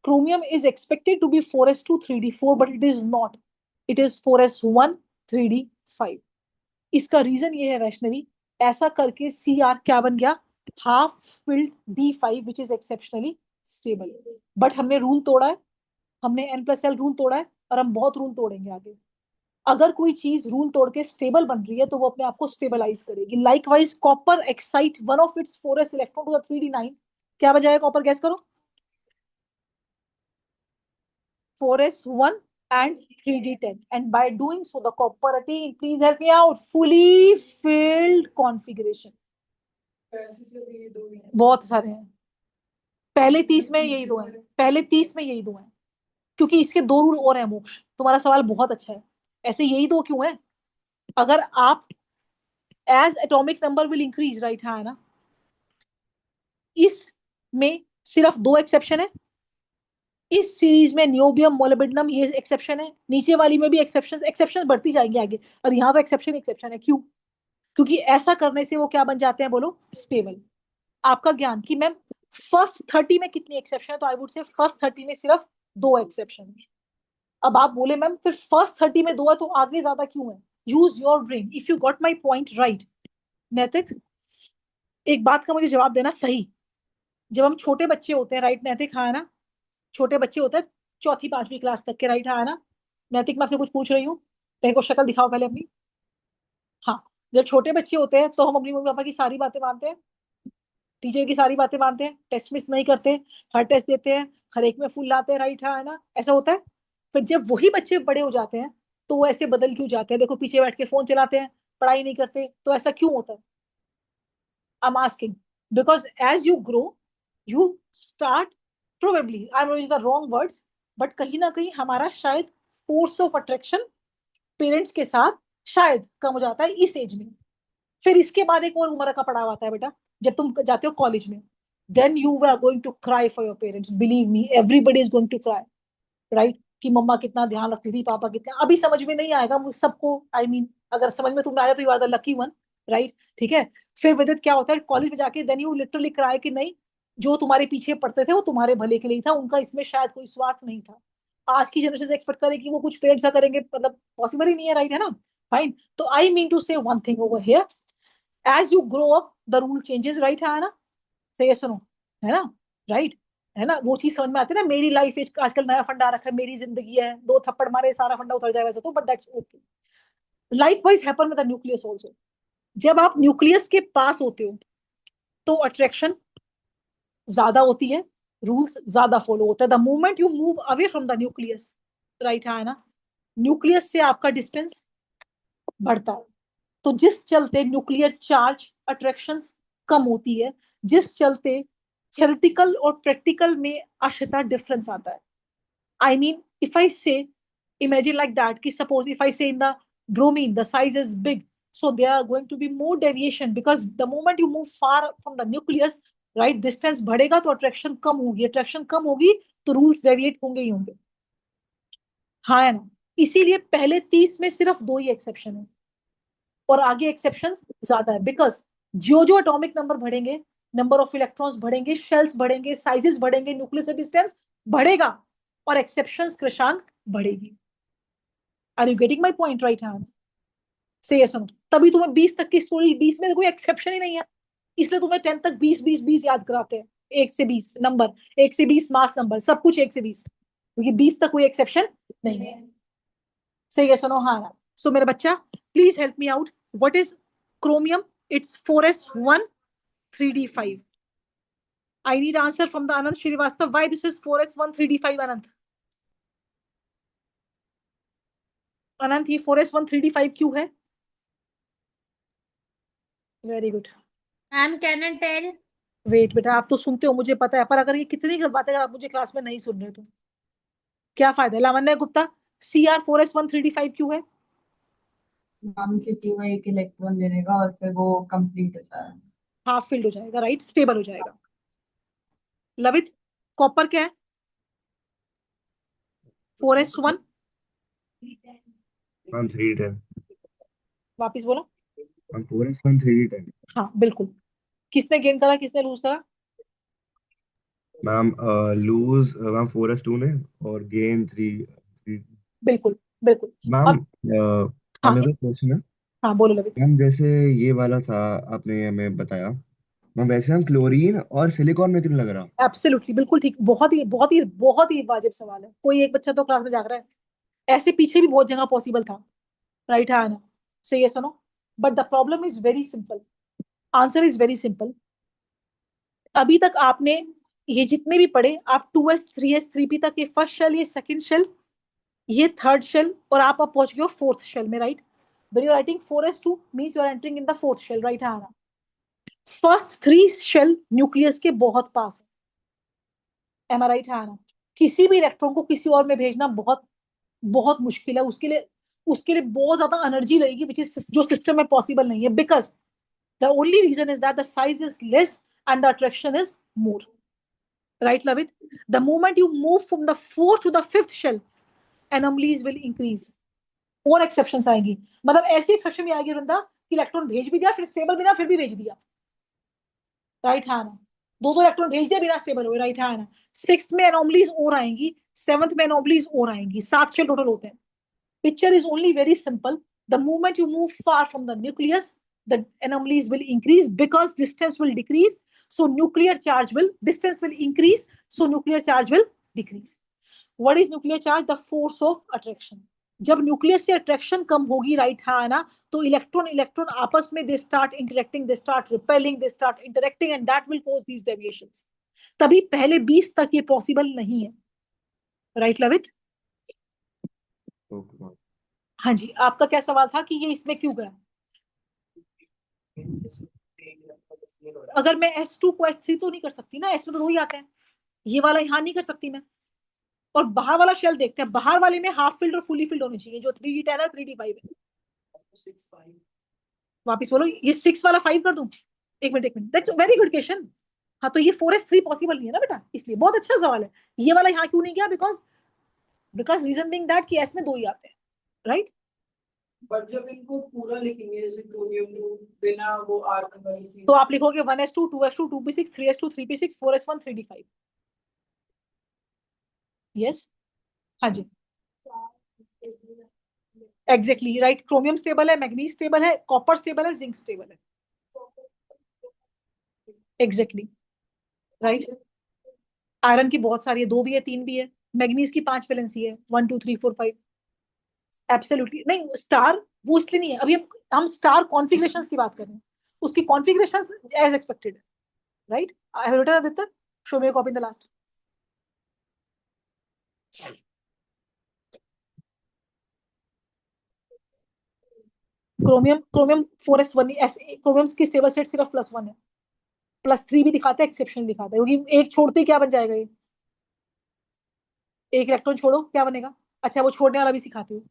Chromium is expected to be 4s2 3d4, but it is not. It is 4s1 3d5. इसका reason ये है वैष्णवी, ऐसा करके Cr क्या बन गया? Half filled d5 which is exceptionally stable. But हमने rule तोड़ा है, हमने n+l रूल तोड़ा है, और हम बहुत रूल तोड़ेंगे आगे। अगर कोई चीज रूल तोड़ के स्टेबल बन रही है तो वो अपने आप को स्टेबलाइज करेगी। Likewise copper excite one of its 4s electron to the 3d9, क्या बन जाएगा कॉपर? गैस करो। 4s1 and 3d10, and by doing so the copper attain, please help me out, fully filled configuration। बहुत सारे हैं, पहले 30 में यही दो हैं, पहले 30 में यही दो हैं, क्योंकि इसके दो रूल और हैं। मोक्ष, तुम्हारा सवाल बहुत अच्छा है, ऐसे यही दो क्यों है? अगर आप as atomic number will increase, right, है ना, इसमें सिर्फ दो एक्सेप्शन है। इस सीरीज में नियोबियम, मोलिब्डेनम, ये एक्सेप्शन है, नीचे वाली में भी एक्सेप्शन बढ़ती जाएंगे आगे, और यहाँ तो एक्सेप्शन है। क्यों? क्योंकि ऐसा करने से वो क्या बन जाते हैं, बोलो? स्टेबल। आपका ज्ञान कि मैम फर्स्ट 30 में कितनी एक्सेप्शन है, तो आई वुड से फर्स्ट 30 में सिर्फ दो एक्सेप्शन है। अब आप बोले मैम फिर फर्स्ट 30 में दो है तो आगे ज्यादा क्यों है? Use your brain, if you got my point right. नैतिक, एक बात का मुझे जवाब देना सही। जब हम छोटे बच्चे होते हैं, राइट नैतिक, हाँ ना, छोटे बच्चे होते हैं 4th-5वीं क्लास तक के, राइट, हाँ ना। नैतिक, मैं आपसे कुछ पूछ रही हूँ, तेरे को शक्ल दिखाओ पहले अपनी। हाँ, जब छोटे बच्चे होते हैं तो हम अपनी मम्मी पापा की सारी बातें मानते हैं, टीचर की सारी बातें मानते हैं, टेस्ट मिस नहीं करते, हर टेस्ट देते हैं, हर एक में फुल लाते हैं, राइट, हाँ है ना, ऐसा होता है। फिर जब वही बच्चे बड़े हो जाते हैं तो वो ऐसे बदल क्यों जाते हैं? देखो, पीछे बैठ के फोन चलाते हैं, पढ़ाई नहीं करते, तो ऐसा क्यों होता है? I'm asking because as you grow, you start, probably I'm using the wrong words, but कहीं ना कहीं हमारा शायद फोर्स ऑफ अट्रैक्शन पेरेंट्स के साथ शायद कम हो जाता है इस एज में। फिर इसके बाद एक और उम्र का पड़ाव आता है बेटा, जब तुम जाते हो कॉलेज में, then you are going to cry for your parents, believe me, everybody is going to cry, right, कि मम्मा कितना ध्यान रखती थी, पापा कितना। अभी समझ में नहीं आएगा मुझ सबको, आई मीन अगर समझ में तुम्हें आया तो you are the lucky one, right, ठीक है। फिर विदित क्या होता है कॉलेज में जाके, देन यू लिटरली क्राई कि नहीं, जो तुम्हारे पीछे पड़ते थे वो तुम्हारे भले के लिए था, उनका इसमें शायद कोई स्वार्थ नहीं था। आज की जनरेशन से एक्सपेक्ट करें कि वो कुछ पेरेंट्स सा करेंगे, मतलब पॉसिबल ही नहीं है, राइट, है ना। फाइन, तो I mean to say one thing over here, as you grow up the rule changes, right, है ना, सही है, सुनो, है ना, राइट, है ना, वो चीज समझ में आती है ना। मेरी लाइफ आजकल नया फंडा रखा है, मेरी जिंदगी है, दो थप्पड़ मारे सारा फंडा उतर जाएगा वैसे तो, but that's okay. Likewise happen with the nucleus also. जब आप न्यूक्लियस के पास होते हो तो अट्रैक्शन ज्यादा होती है, रूल्स ज्यादा फॉलो होता है। The moment you move away from the nucleus, right, है ना, न्यूक्लियस से आपका डिस्टेंस बढ़ता है, तो जिस चलते न्यूक्लियर चार्ज अट्रैक्शंस कम होती है, जिस चलते थ्योरेटिकल और प्रैक्टिकल में अशता डिफरेंस आता है। I mean, if I say, imagine like that, कि suppose if I say in the bromine, the size is big, so there are going to be more deviation because the moment you move far from the nucleus, right, distance बढ़ेगा तो attraction कम होगी, attraction कम होगी तो rules deviate होंगे ही होंगे, हाँ है ना। इसीलिए पहले 30 में सिर्फ दो ही एक्सेप्शन है और आगे एक्सेप्शंस ज्यादा है, बिकॉज जो एटॉमिक नंबर बढ़ेंगे, नंबर ऑफ इलेक्ट्रॉन्स बढ़ेंगे, शेल्स बढ़ेंगे, साइजेस बढ़ेंगे, न्यूक्लियस डिस्टेंस बढ़ेगा और एक्सेप्शंस कृषांक बढ़ेगी। Are you getting my point right hand? से सुनो, तभी तुम्हें 20 तक की स्टोरी, 20 में कोई एक्सेप्शन ही नहीं है, इसलिए तुम्हें 10 तक 20 याद कराते हैं। 1 से 20 नंबर, 1 से 20 मास नंबर, सब कुछ 1 से 20, क्योंकि 20 तक कोई एक्सेप्शन नहीं है। सही है, सुनो, हाँ। सो मेरा बच्चा, please help me out, what is chromium? It's 4s1 3d5. I need answer from the Anant Srivastav. Why this is 4s1 3d5, Anant? Anant, ये 4s1 3d5 क्यों है? Very good. Ma'am can I tell? Wait बेटा, आप तो सुनते हो मुझे पता है, पर अगर ये कितनी बातें अगर आप मुझे क्लास में नहीं सुन रहे तो क्या फायदा है? लावण्य गुप्ता, CR4s1 3d5 क्यों है? मैम क्योंकि वो एक इलेक्ट्रॉन दे देगा और फिर वो कंप्लीट हो जाएगा। हाफ फिल्ड हो जाएगा, राइट, स्टेबल हो जाएगा। लवित, कॉपर क्या है? 4s1। Ma'am 3d10। वापिस बोलो। Ma'am 4s1 3d10। हाँ बिल्कुल। किसने गेन करा, किसने लूज करा? मैम लूज मैम 4s2 ने, और गेन 3। बिल्कुल बिल्कुल। मैम और हाँ मेरा क्वेश्चन है। हाँ बोलो लवित। मैम जैसे ये वाला था, आपने हमें बताया, मैम वैसे हम क्लोरीन और सिलिकॉन में क्यों लग रहा? एब्सोल्युटली, बिल्कुल ठीक, बहुत ही बहुत ही बहुत ही वाजिब सवाल है। कोई एक बच्चा तो क्लास में जाग रहा है। ऐसे पीछे भी बहुत जगह पॉसिबल था, राइट है ना? से ये सुनो, but the problem is very simple. Answer is very simple. अभी तक आपने ये जितने भी पढ़े, आप 2s 3s 3p तक, ये फर्स्ट शेल, ये सेकंड शेल, ये थर्ड शेल, और आप अब पहुंच गए हो फोर्थ शेल में, right? when you're writing 4s2 means you are entering in the fourth shell, right है ना? फर्स्ट 3 शेल न्यूक्लियस के बहुत पास है, एम आई राइट है ना? किसी भी इलेक्ट्रॉन को किसी और में भेजना बहुत बहुत मुश्किल है। उसके लिए बहुत ज्यादा एनर्जी लगेगी, विच इज जो सिस्टम में पॉसिबल नहीं है, because the only reason is that the size is less and the attraction is more, right Lavit? The moment you move from the fourth to the fifth shell, anomalies will increase. और exceptions आएंगी, मतलब ऐसी exception भी आएगी वृंदा कि electron भेज भी दिया, फिर स्टेबल भी ना, फिर भी भेज दिया, राइट है ना? दो इलेक्ट्रॉन भेज दिया बिना स्टेबल हुए, राइट है ना? सिक्स्थ में एनोमलीज और आएंगी, सेवंथ में एनोमलीज और आएंगी, 7 शेल टोटल होते हैं। Picture is only very simple. The moment you move far from the nucleus, the anomalies will increase because distance will decrease. So distance will increase. So nuclear charge will decrease. What is nuclear charge? The force of attraction. जब nucleus से attraction कम होगी, right है ना, तो electron electron आपस में they start interacting, they start repelling, they start interacting, and that will cause these deviations. तभी पहले 20 तक ये पॉसिबल नहीं है, राइट लवित? Okay ma'am. हाँ जी, आपका क्या सवाल था कि ये इसमें क्यों गया? अगर मैं S2 को S3 तो नहीं कर सकती ना, S में तो 2 ही आते हैं, ये वाला यहाँ नहीं कर सकती मैं। और बाहर वाला शेल देखते हैं, बाहर वाले में हाफ फिल्ड और फुली फिल्ड होनी चाहिए, जो 3d10 है 3d5 है। वापिस बोलो, ये 6 वाला 5 कर दूं? एक minute that's very good question. हाँ, तो ये 4s3 पॉसिबल नहीं है ना बेटा, इसलिए बहुत अच्छा सवाल है। ये वाला यहाँ क्यों नहीं गया? बिकॉज रीजन बीइंग दैट कि S में 2 ही आते हैं, राइट? बट जब इनको पूरा लिखेंगे जैसे क्लोरीन को बिना वो आर्गन वाली चीज, तो आप लिखोगे 1s2 2s2 2p6 3s2 3p6 4s1 3d5। Yes, हाँ जी, एग्जैक्टली राइट। क्रोमियम स्टेबल है, मैग्नीज स्टेबल है, कॉपर स्टेबल है, जिंक स्टेबल है, एग्जैक्टली राइट। आयरन की बहुत सारी है, 2 भी है, 3 भी है। मैग्नीज की 5 वैलेंसी है, 1 2 3 4 5। एब्सोल्युटली नहीं, स्टार वो इसलिए नहीं है, अभी हम स्टार कॉन्फ़िगरेशंस की बात कर रहे हैं, उसकी कॉन्फ़िगरेशंस एज एक्सपेक्टेड है, right? I have written Aditya, show me your copy in the last. Chromium 4s1, chromium की स्टेबल स्टेट सिर्फ +1 है, +3 भी दिखाता है, एक्सेप्शन दिखाता है, क्योंकि एक छोड़ते ही क्या बन जाएगा, ये एक इलेक्ट्रॉन छोड़ो क्या बनेगा? अच्छा, वो छोड़ने वाला भी सिखाती हूँ।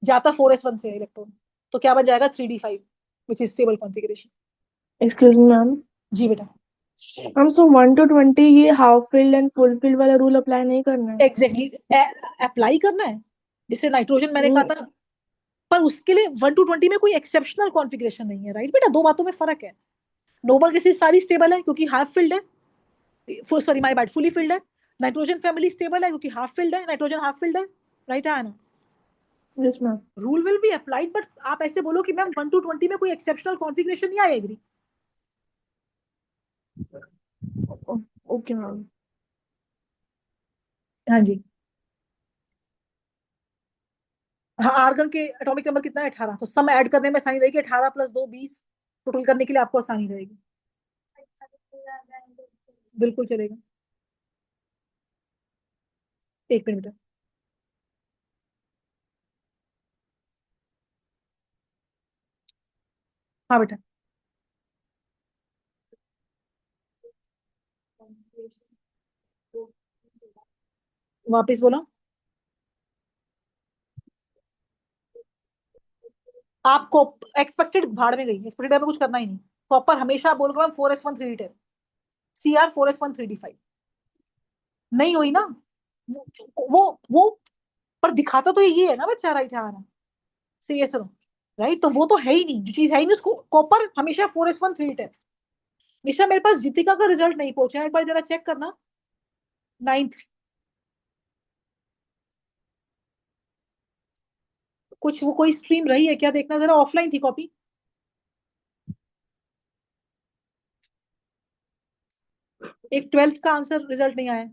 जाता 4s1 से इलेक्ट्रॉन, तो क्या बन जाएगा? 3d5, which is stable configuration. Excuse me ma'am. जी बेटा, मैम सो 1 to 20 ये half filled and full filled वाला रूल अप्लाई नहीं करना है? एग्जैक्टली अप्लाई करना है। जैसे नाइट्रोजन मैंने कहा था, पर उसके लिए 1 to 20 में कोई एक्सेप्शनल कॉन्फ़िगरेशन नहीं है, राइट बेटा? 2 बातों में फर्क है। नोबल गैसेस सारी स्टेबल है क्योंकि हाफ फिल्ड है, sorry my bad, fully filled है। नाइट्रोजन फैमिली स्टेबल है क्योंकि हाफ फिल्ड है, नाइट्रोजन हाफ फिल्ड है, राइट है ना? Yes ma'am. Rule will be applied, but आप ऐसे बोलो कि मैम 1 to 20 में कोई एक्सेप्शनल कॉन्फ़िगरेशन नहीं आएगी। Okay ma'am. हाँ जी, हाँ, आर्गन के एटॉमिक नंबर कितना है? 18, तो सम ऐड करने में आसानी रहेगी, 18 + 2 20, टोटल करने के लिए आपको आसानी रहेगी। बिल्कुल चलेगा, एक मिनट बेटा। हाँ बेटा, वापिस बोलो। आपको एक्सपेक्टेड भाड़ में गई, एक्सपेक्टेड में कुछ करना ही नहीं। कॉपर हमेशा बोल रहा हूँ 4s1 3d10, CR 4s1 3d5। नहीं हुई ना वो पर दिखाता तो ये है ना बच्चा, राइट है ना, से ये सुनो, राइट, तो वो तो है ही नहीं, जो चीज है ही नहीं उसको। कॉपर हमेशा 4s1 3d10। निशा मेरे पास जीतिका का रिजल्ट नहीं पहुंचा है, एक बार जरा चेक करना। 9th कुछ वो कोई स्ट्रीम रही है क्या, देखना जरा, ऑफलाइन थी कॉपी। एक 12th का आंसर रिजल्ट नहीं आया।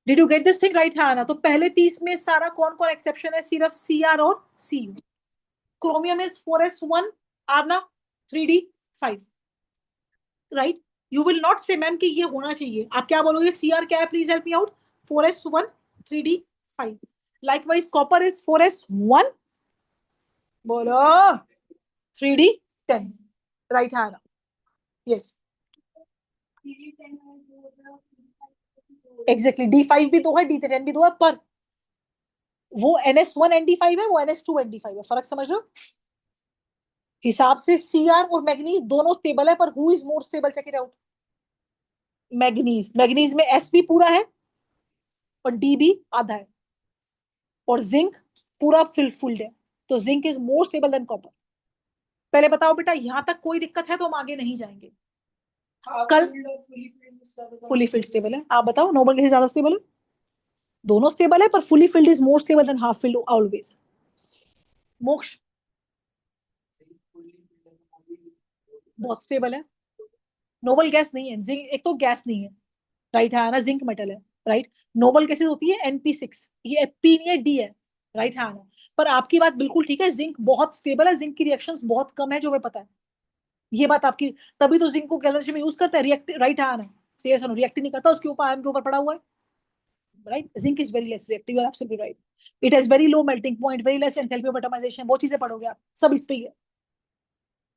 Did you get this thing right? हाँ ना, तो पहले 30 में सारा कौन कौन एक्सेप्शन है, सिर्फ CR और CU। Chromium is 4s1, Aarna 3d5, right. You will not से मैम कि ये होना चाहिए, आप क्या बोलोगे, CR क्या है, please help me out. 4s1 3d5। Likewise copper is 4s1, बोलो 3d10, राइट है ना, यस एग्जैक्टली। D5 भी 2 है, D10 भी 2 है, पर वो NS1 ND5 है, वो NS2 ND5 है, फर्क समझ लो। हिसाब से CR और मैग्नीज दोनों स्टेबल है, पर who is more stable, check it out. Manganese, manganese में SP पूरा है और D भी आधा है, और जिंक पूरा फुल्ड है, तो zinc is more stable than copper. पहले बताओ बेटा, यहां तक कोई दिक्कत है तो हम आगे नहीं जाएंगे। कल फुली फिल्ड स्टेबल है, आप बताओ नोबल कैसे ज्यादा स्टेबल है? दोनों स्टेबल है, पर fully filled is more stable than half filled always. मोक्ष बहुत स्टेबल है, नोबल गैस नहीं है, जिंक एक तो गैस नहीं है, राइट है ना, जिंक मेटल है, राइट। नोबल गैसेस होती है NP6, ये P नहीं है, D है, राइट है ना। पर आपकी बात बिल्कुल ठीक है, जिंक बहुत स्टेबल है, जिंक की रिएक्शंस बहुत कम है, जो हमें पता है, ये बात आपकी। तभी तो जिंक को केमिस्ट्री में यूज करता है, रिएक्ट, राइट है ना, सीरियस रिएक्ट नहीं करता, उसके ऊपर आयन के ऊपर पड़ा हुआ है, right. Zinc is very less reactive, you are absolutely right. It has very low melting point, very less enthalpy of atomisation, बहुत चीजें पढ़ोगे आप, सब इस पे ही है।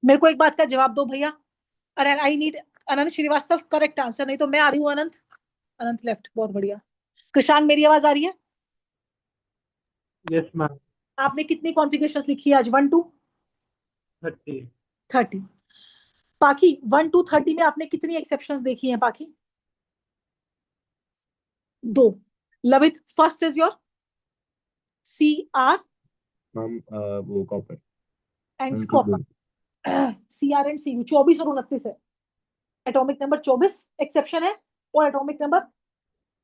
मेरे को एक बात का जवाब दो भैया, अरे I need Anant Srivastava correct answer, नहीं तो मैं आ रही हूँ अनंत। अनंत लेफ्ट, बहुत बढ़िया। कृषांक मेरी आवाज आ रही है? Yes ma'am. आपने कितनी कॉन्फ़िगरेशंस लिखी है आज, 1 to 30। 30? बाकी 1 to 30 में आपने कितनी एक्सेप्शंस देखी हैं बाकी? 2। Lavit, first is your CR ma'am वो कॉपर एंड अंकित कॉपर। बोल। CR एंड CU 24 और 29 है, एटॉमिक नंबर 24 एक्सेप्शन है, और एटॉमिक नंबर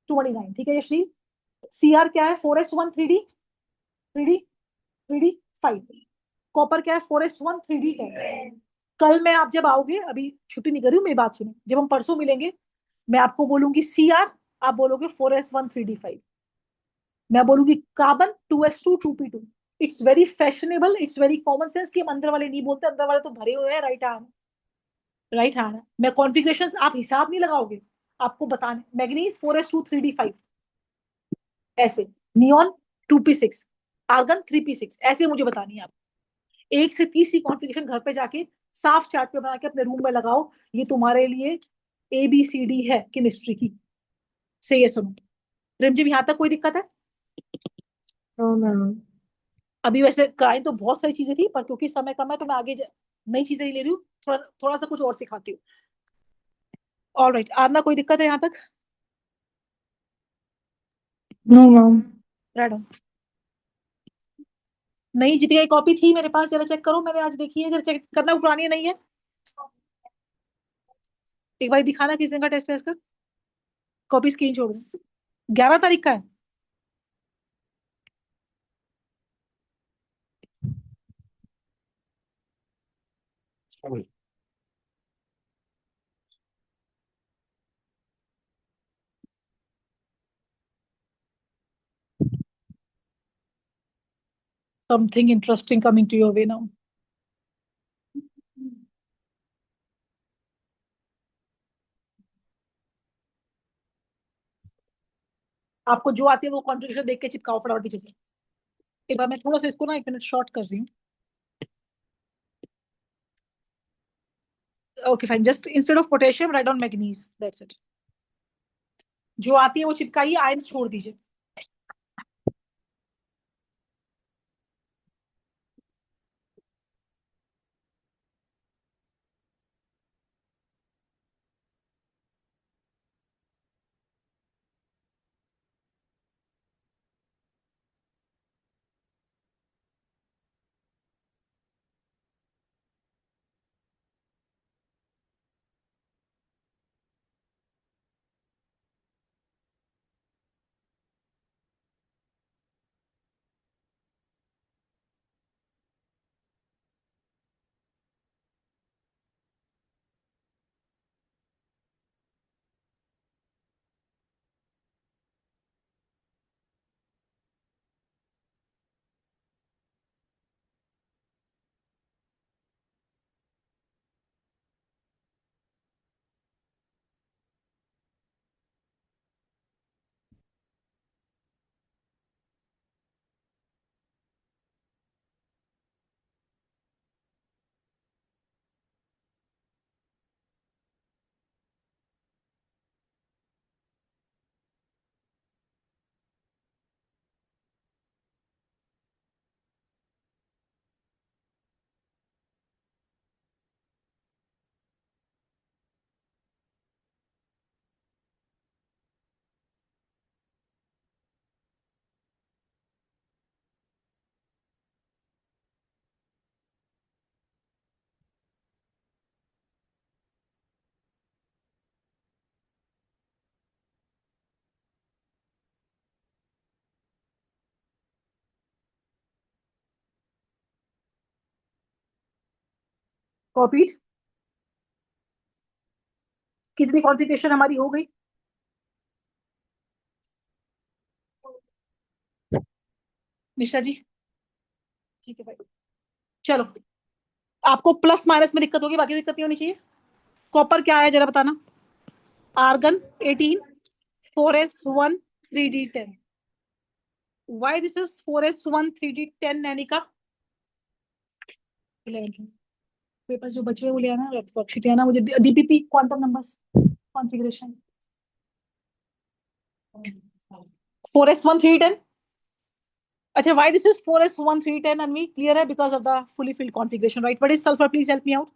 29, ठीक है यशवीर। CR क्या है, 4s1 3d कॉपर क्या है, 4s1 3d10। कल मैं, आप जब आओगे, अभी छुट्टी नहीं कर रही हूँ, मेरी बात सुनो, जब हम परसों मिलेंगे, मैं आपको बोलूंगी CR, आप बोलोगे 4s1 3d5, मैं बोलूंगी carbon 2s2 2p2। It's very fashionable, it's very common sense कि हम अंदर वाले नहीं बोलते, अंदर वाले तो भरे हुए हैं, राइट हैंड, राइट हैंड। मैं कॉन्फ़िगरेशंस आप हिसाब नहीं लगाओगे, आपको बताने, मैग्नीज 4s2 3d5 ऐसे, नियॉन 2p6, आर्गन 3p6, ऐसे मुझे बतानी है आप। 1 से 30 की कॉन्फ़िगरेशन घर पे जाके साफ चार्ट पे बना के अपने रूम में लगाओ, ये तुम्हारे लिए ABCD है केमिस्ट्री की। से ये सुनो, रिमझिम यहाँ तक कोई दिक्कत है? No ma'am. अभी वैसे कराई तो बहुत सारी चीजें थी, पर क्योंकि समय कम है तो मैं आगे नई चीजें नहीं ले रही हूँ, थोड़ा थोड़ा सा कुछ और सिखाती हूँ। ऑल राइट, आरना कोई दिक्कत है यहाँ तक? No ma'am. रेड नहीं, जितनी कॉपी थी मेरे पास, जरा चेक करो, मैंने आज देखी है, जरा चेक करना, पुरानी है, नहीं है? एक बार दिखाना किस दिन का टेस्ट है इसका, कॉपी स्क्रीन छोड़ दो, 11 तारीख का है। Something interesting coming to your way now. आपको जो आती है वो कॉन्फ़िगरेशन देख के चिपकाओ फटाफट पीछे से। एक बार मैं थोड़ा सा इसको ना 1 मिनट शॉर्ट कर रही हूँ. Okay fine, just instead of potassium write down manganese, that's it. जो आती है वो चिपकाइए, आयन छोड़ दीजिए. कॉपीड. कितनी कॉन्फ़िगरेशन हमारी हो गई? निशा जी ठीक है भाई. चलो, आपको प्लस माइनस में दिक्कत होगी, बाकी दिक्कत नहीं होनी चाहिए. कॉपर क्या है जरा बताना. Argon 18, 4s1 3d10. Why this is 4s1 3d10 Nainika? 11 papers जो बचे हुए वो ले आना, वर्कशीट ले आना मुझे. DPP quantum numbers configuration 4s1 3d10. अच्छा, why this is 4s1 3d10 and we clear है because of the fully filled configuration, right? What is sulfur? Please help me out.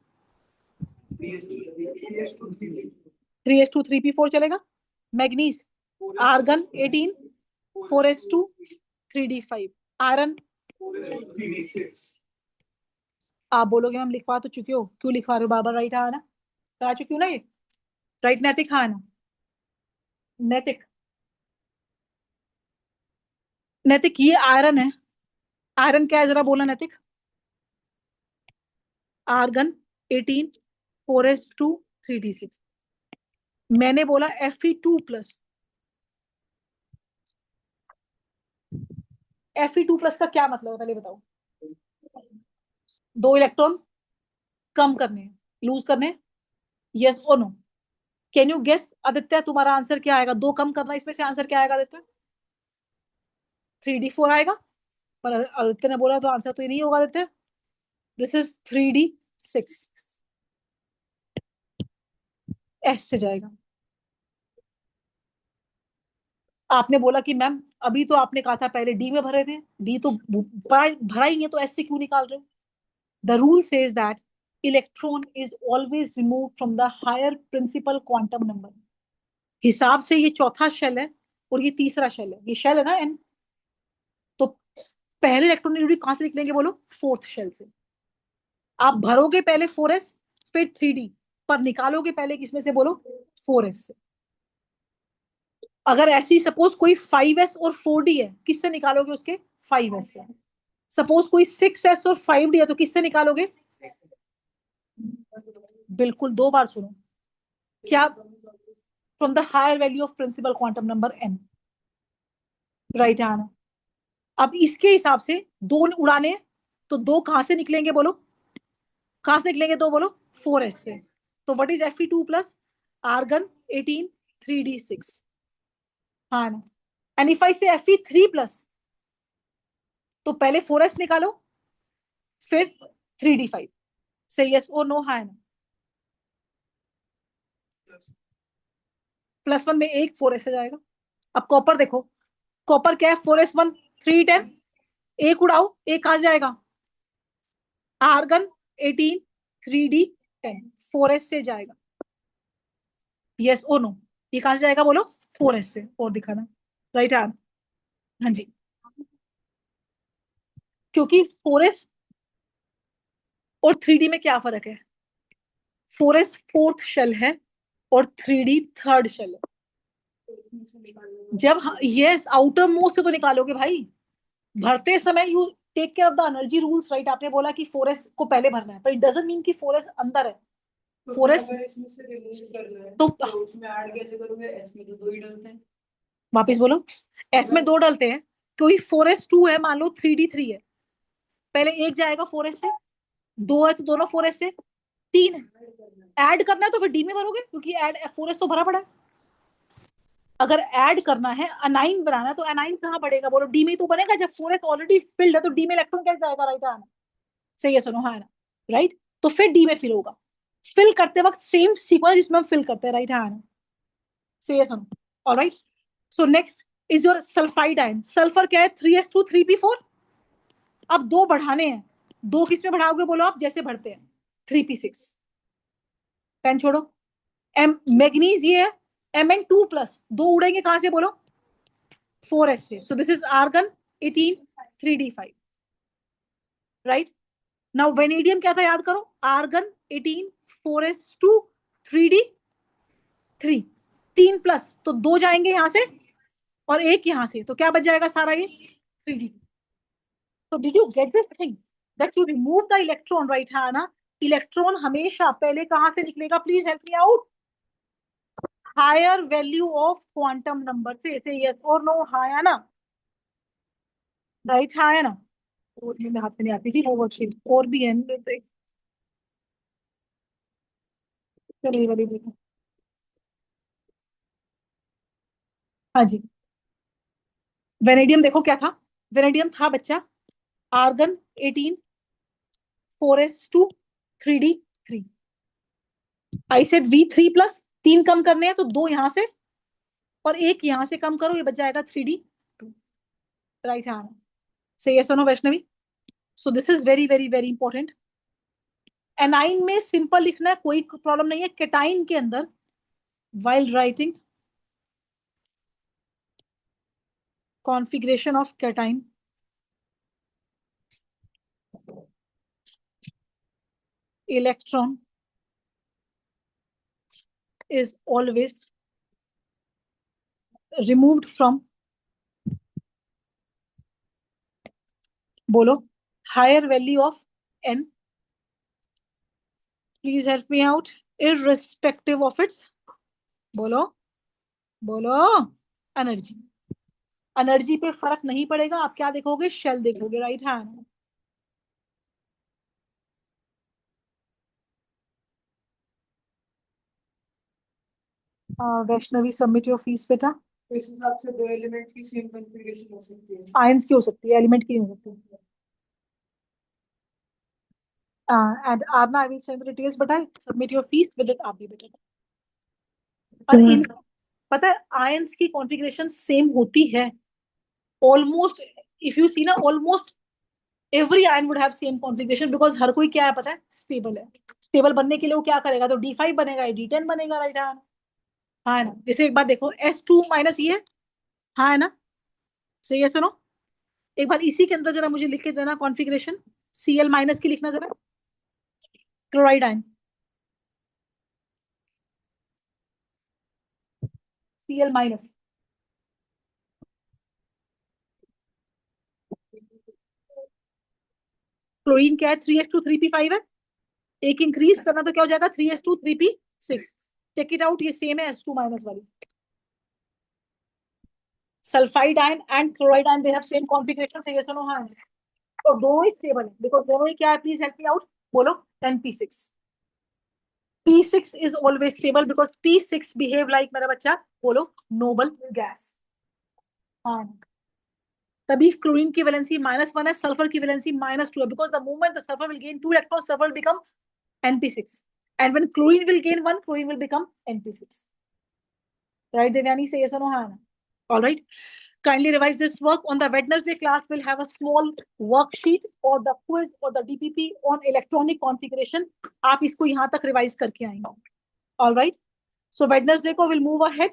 3s2 3p4 चलेगा. Manganese, argon 18, 4s2 3d5. Iron आप बोलोगे हम लिखवा तो चुके हो, क्यों लिखवा रहे हो बार बार? राइट आना करा चुकी हूँ ना ये. राइट नैतिक हाँ ना. नैतिक, नैतिक ये आयरन है. आयरन क्या है जरा बोला नैतिक. Argon 18, 4s2 3d6. मैंने बोला Fe2 प्लस. Fe2 प्लस का क्या मतलब है पहले बताओ. 2 इलेक्ट्रॉन कम करने, लूज करने. यस और no? Can you guess Aditya तुम्हारा आंसर क्या आएगा? 2 कम करना, इसमें से आंसर क्या आएगा आदित्य? 3d4 आएगा. पर आदित्य ने बोला तो आंसर तो ये नहीं होगा Aditya. This is 3d6. S से जाएगा. आपने बोला कि मैम अभी तो आपने कहा था पहले डी में भरे थे, डी तो भरा ही है, तो एस से क्यों निकाल रहे हो? The rule says that electron is always remove from the higher principal quantum number. हिसाब से ये चौथा शेल है और ये तीसरा शेल है. ये शेल है ना एन, तो पहले इलेक्ट्रॉन ड्यूटी कहां से निकलेंगे बोलो? 4th शेल से. आप भरोगे पहले 4s फिर 3d, पर निकालोगे पहले किसमें से बोलो? 4s से. अगर ऐसी सपोज कोई 5s और 4d है, किससे निकालोगे उसके? 5s से. सपोज कोई 6s और 5d है तो किससे निकालोगे? बिल्कुल 2 बार सुनो. क्या? From the higher value of principal quantum number n. Right आना. अब इसके हिसाब से 2 उड़ाने, तो 2 कहां से निकलेंगे बोलो? कहां से निकलेंगे 2 बोलो? 4s से. तो what is Fe2 plus? Argon 18 3d6. हाँ ना. एंड इफ आई से Fe3 प्लस, तो पहले 4s निकालो, फिर 3d5। से यस और नो, हाँ ना? +1 में एक 4s आ जाएगा। अब कॉपर देखो, कॉपर क्या है? 4s1 310, एक उड़ाओ, एक कहां से जाएगा? आर्गन 18 3d10, 4s से जाएगा। यस और नो? ये कहां से जाएगा बोलो? 4s से। और दिखाना राइट हैंड। हाँ जी, क्योंकि 4s और 3d में क्या फर्क है? 4s फोर्थ शेल है और 3d थर्ड शेल है। जब यस आउटर मोस्ट से तो निकालोगे भाई, भरते समय you take care of the energy rules, right? आपने बोला कि 4s को पहले भरना है, पर इट डजंट मीन कि 4s अंदर है। तो 4s अगर इसमें से रिमूव करना है तो तो उसमें ऐड कैसे करोगे? एस में तो 2 ही डलते हैं। वापिस बोलो, s में 2 डलते हैं, क्योंकि 4s 2 है, मान लो 3d 3 है, पहले एक जाएगा 4s से, 2 है तो दोनों 4s से, 3 है, ऐड करना है तो फिर d में भरोगे, क्योंकि ऐड 4s तो भरा पड़ा है। अगर ऐड करना है, अनाइन बनाना है, तो अनाइन कहाँ बढ़ेगा बोलो? डी में तो बनेगा। जब 4s ऑलरेडी फिल्ड है तो डी में इलेक्ट्रॉन कैसे जाएगा? राइट आना, सही है, सुनो, हाँ ना? राइट, तो फिर डी में फिल होगा। फिल करते वक्त सेम सीक्वेंस जिसमें हम फिल करते हैं, राइट, हाँ ना? सही है, सुनो। Alright, so next is your sulphide ion. Sulphur क्या है? 3s2 3p4। अब 2 बढ़ाने हैं, 2 किस में बढ़ाओगे बोलो आप? जैसे बढ़ते हैं 3p6। पेन छोड़ो। एम मैग्नीज ये है, Mn2+, 2 उड़ेंगे कहां से बोलो? 4s से। So this is argon 18 3d5, right? Now vanadium क्या था याद करो? आर्गन 18 4s2 3d3, 3+, तो 2 जाएंगे यहां से और एक यहां से, तो क्या बच जाएगा सारा? ये 3d। तो did you get this thing that you remove the electron, right? हाँ ना? इलेक्ट्रॉन हमेशा पहले कहां से निकलेगा? Please help me out. Higher value of quantum number से यस और नो, हाँ या ना? राइट, हाँ है ना? और मेरे हाथ में नहीं आती थी वो वर्कशीट, और भी है चलिए वाली देखो। हाँ जी, वेनेडियम देखो क्या था? वेनेडियम था बच्चा argon 18 4s2 3d3। I said V3+, 3 कम करने हैं तो 2 यहां से और एक यहां से कम करो, ये बच जाएगा 3d2, राइट? हाँ, से yes no Vaishnavi? So this is very very very important. Anion में सिंपल लिखना है, कोई प्रॉब्लम नहीं है। केटाइन के अंदर while writing configuration of cation, electron is always removed from, bolo, higher value of n, please help me out, irrespective of its, बोलो बोलो, एनर्जी। एनर्जी पे फर्क नहीं पड़ेगा, आप क्या देखोगे? शेल देखोगे, right hand. Vaishnavi submit your fees बेटा। तो इस हिसाब से 2 एलिमेंट्स की सेम कॉन्फ़िगरेशन हो सकती है। आयंस की हो सकती है, एलिमेंट की नहीं हो सकती। And Aarna, I will send the details, but I submit your fees with it, आप भी बेटा। और इन पता है आयंस की कॉन्फ़िगरेशन सेम होती है ऑलमोस्ट। इफ यू सी ना, almost every ion would have same configuration, because हर कोई क्या है पता है? स्टेबल है। स्टेबल बनने के लिए वो क्या करेगा? तो D5 बनेगा, D10 बनेगा, राइट? हाँ है ना? जैसे एक बार देखो S2- ये, हाँ है ना? सही है, सुनो एक बार इसी के अंदर जरा मुझे लिख के देना कॉन्फ़िगरेशन। Cl- की लिखना जरा, क्लोराइड आयन, Cl-। क्लोरीन क्या है? 3s2 3p5 है, एक इंक्रीज करना तो क्या हो जाएगा? 3s2 3p6। Check it out, ये सेम है S2- वाली। Sulphide ion and chloride ion, they have same configuration, सही है, सुनो, हाँ। तो दोनों ही स्टेबल है, बिकॉज दोनों ही क्या है? प्लीज हेल्प मी आउट, बोलो। 10p6, P6 is always stable because P6 behave like, मेरा बच्चा बोलो, noble gas। हाँ, तभी क्लोरीन की वैलेंसी -1 है, सल्फर की वैलेंसी -2 है, because the moment the sulphur will gain 2 electrons, sulfur will become Np6, and when chlorine will gain 1, chlorine will become Np6. Right, Devyani, say yes or no, Hannah? All right. Kindly revise this work. On the Wednesday class, we'll have a small worksheet or the quiz or the DPP on electronic configuration. आप इसको यहाँ तक revise करके आएंगे. All right. So Wednesday को we'll move ahead.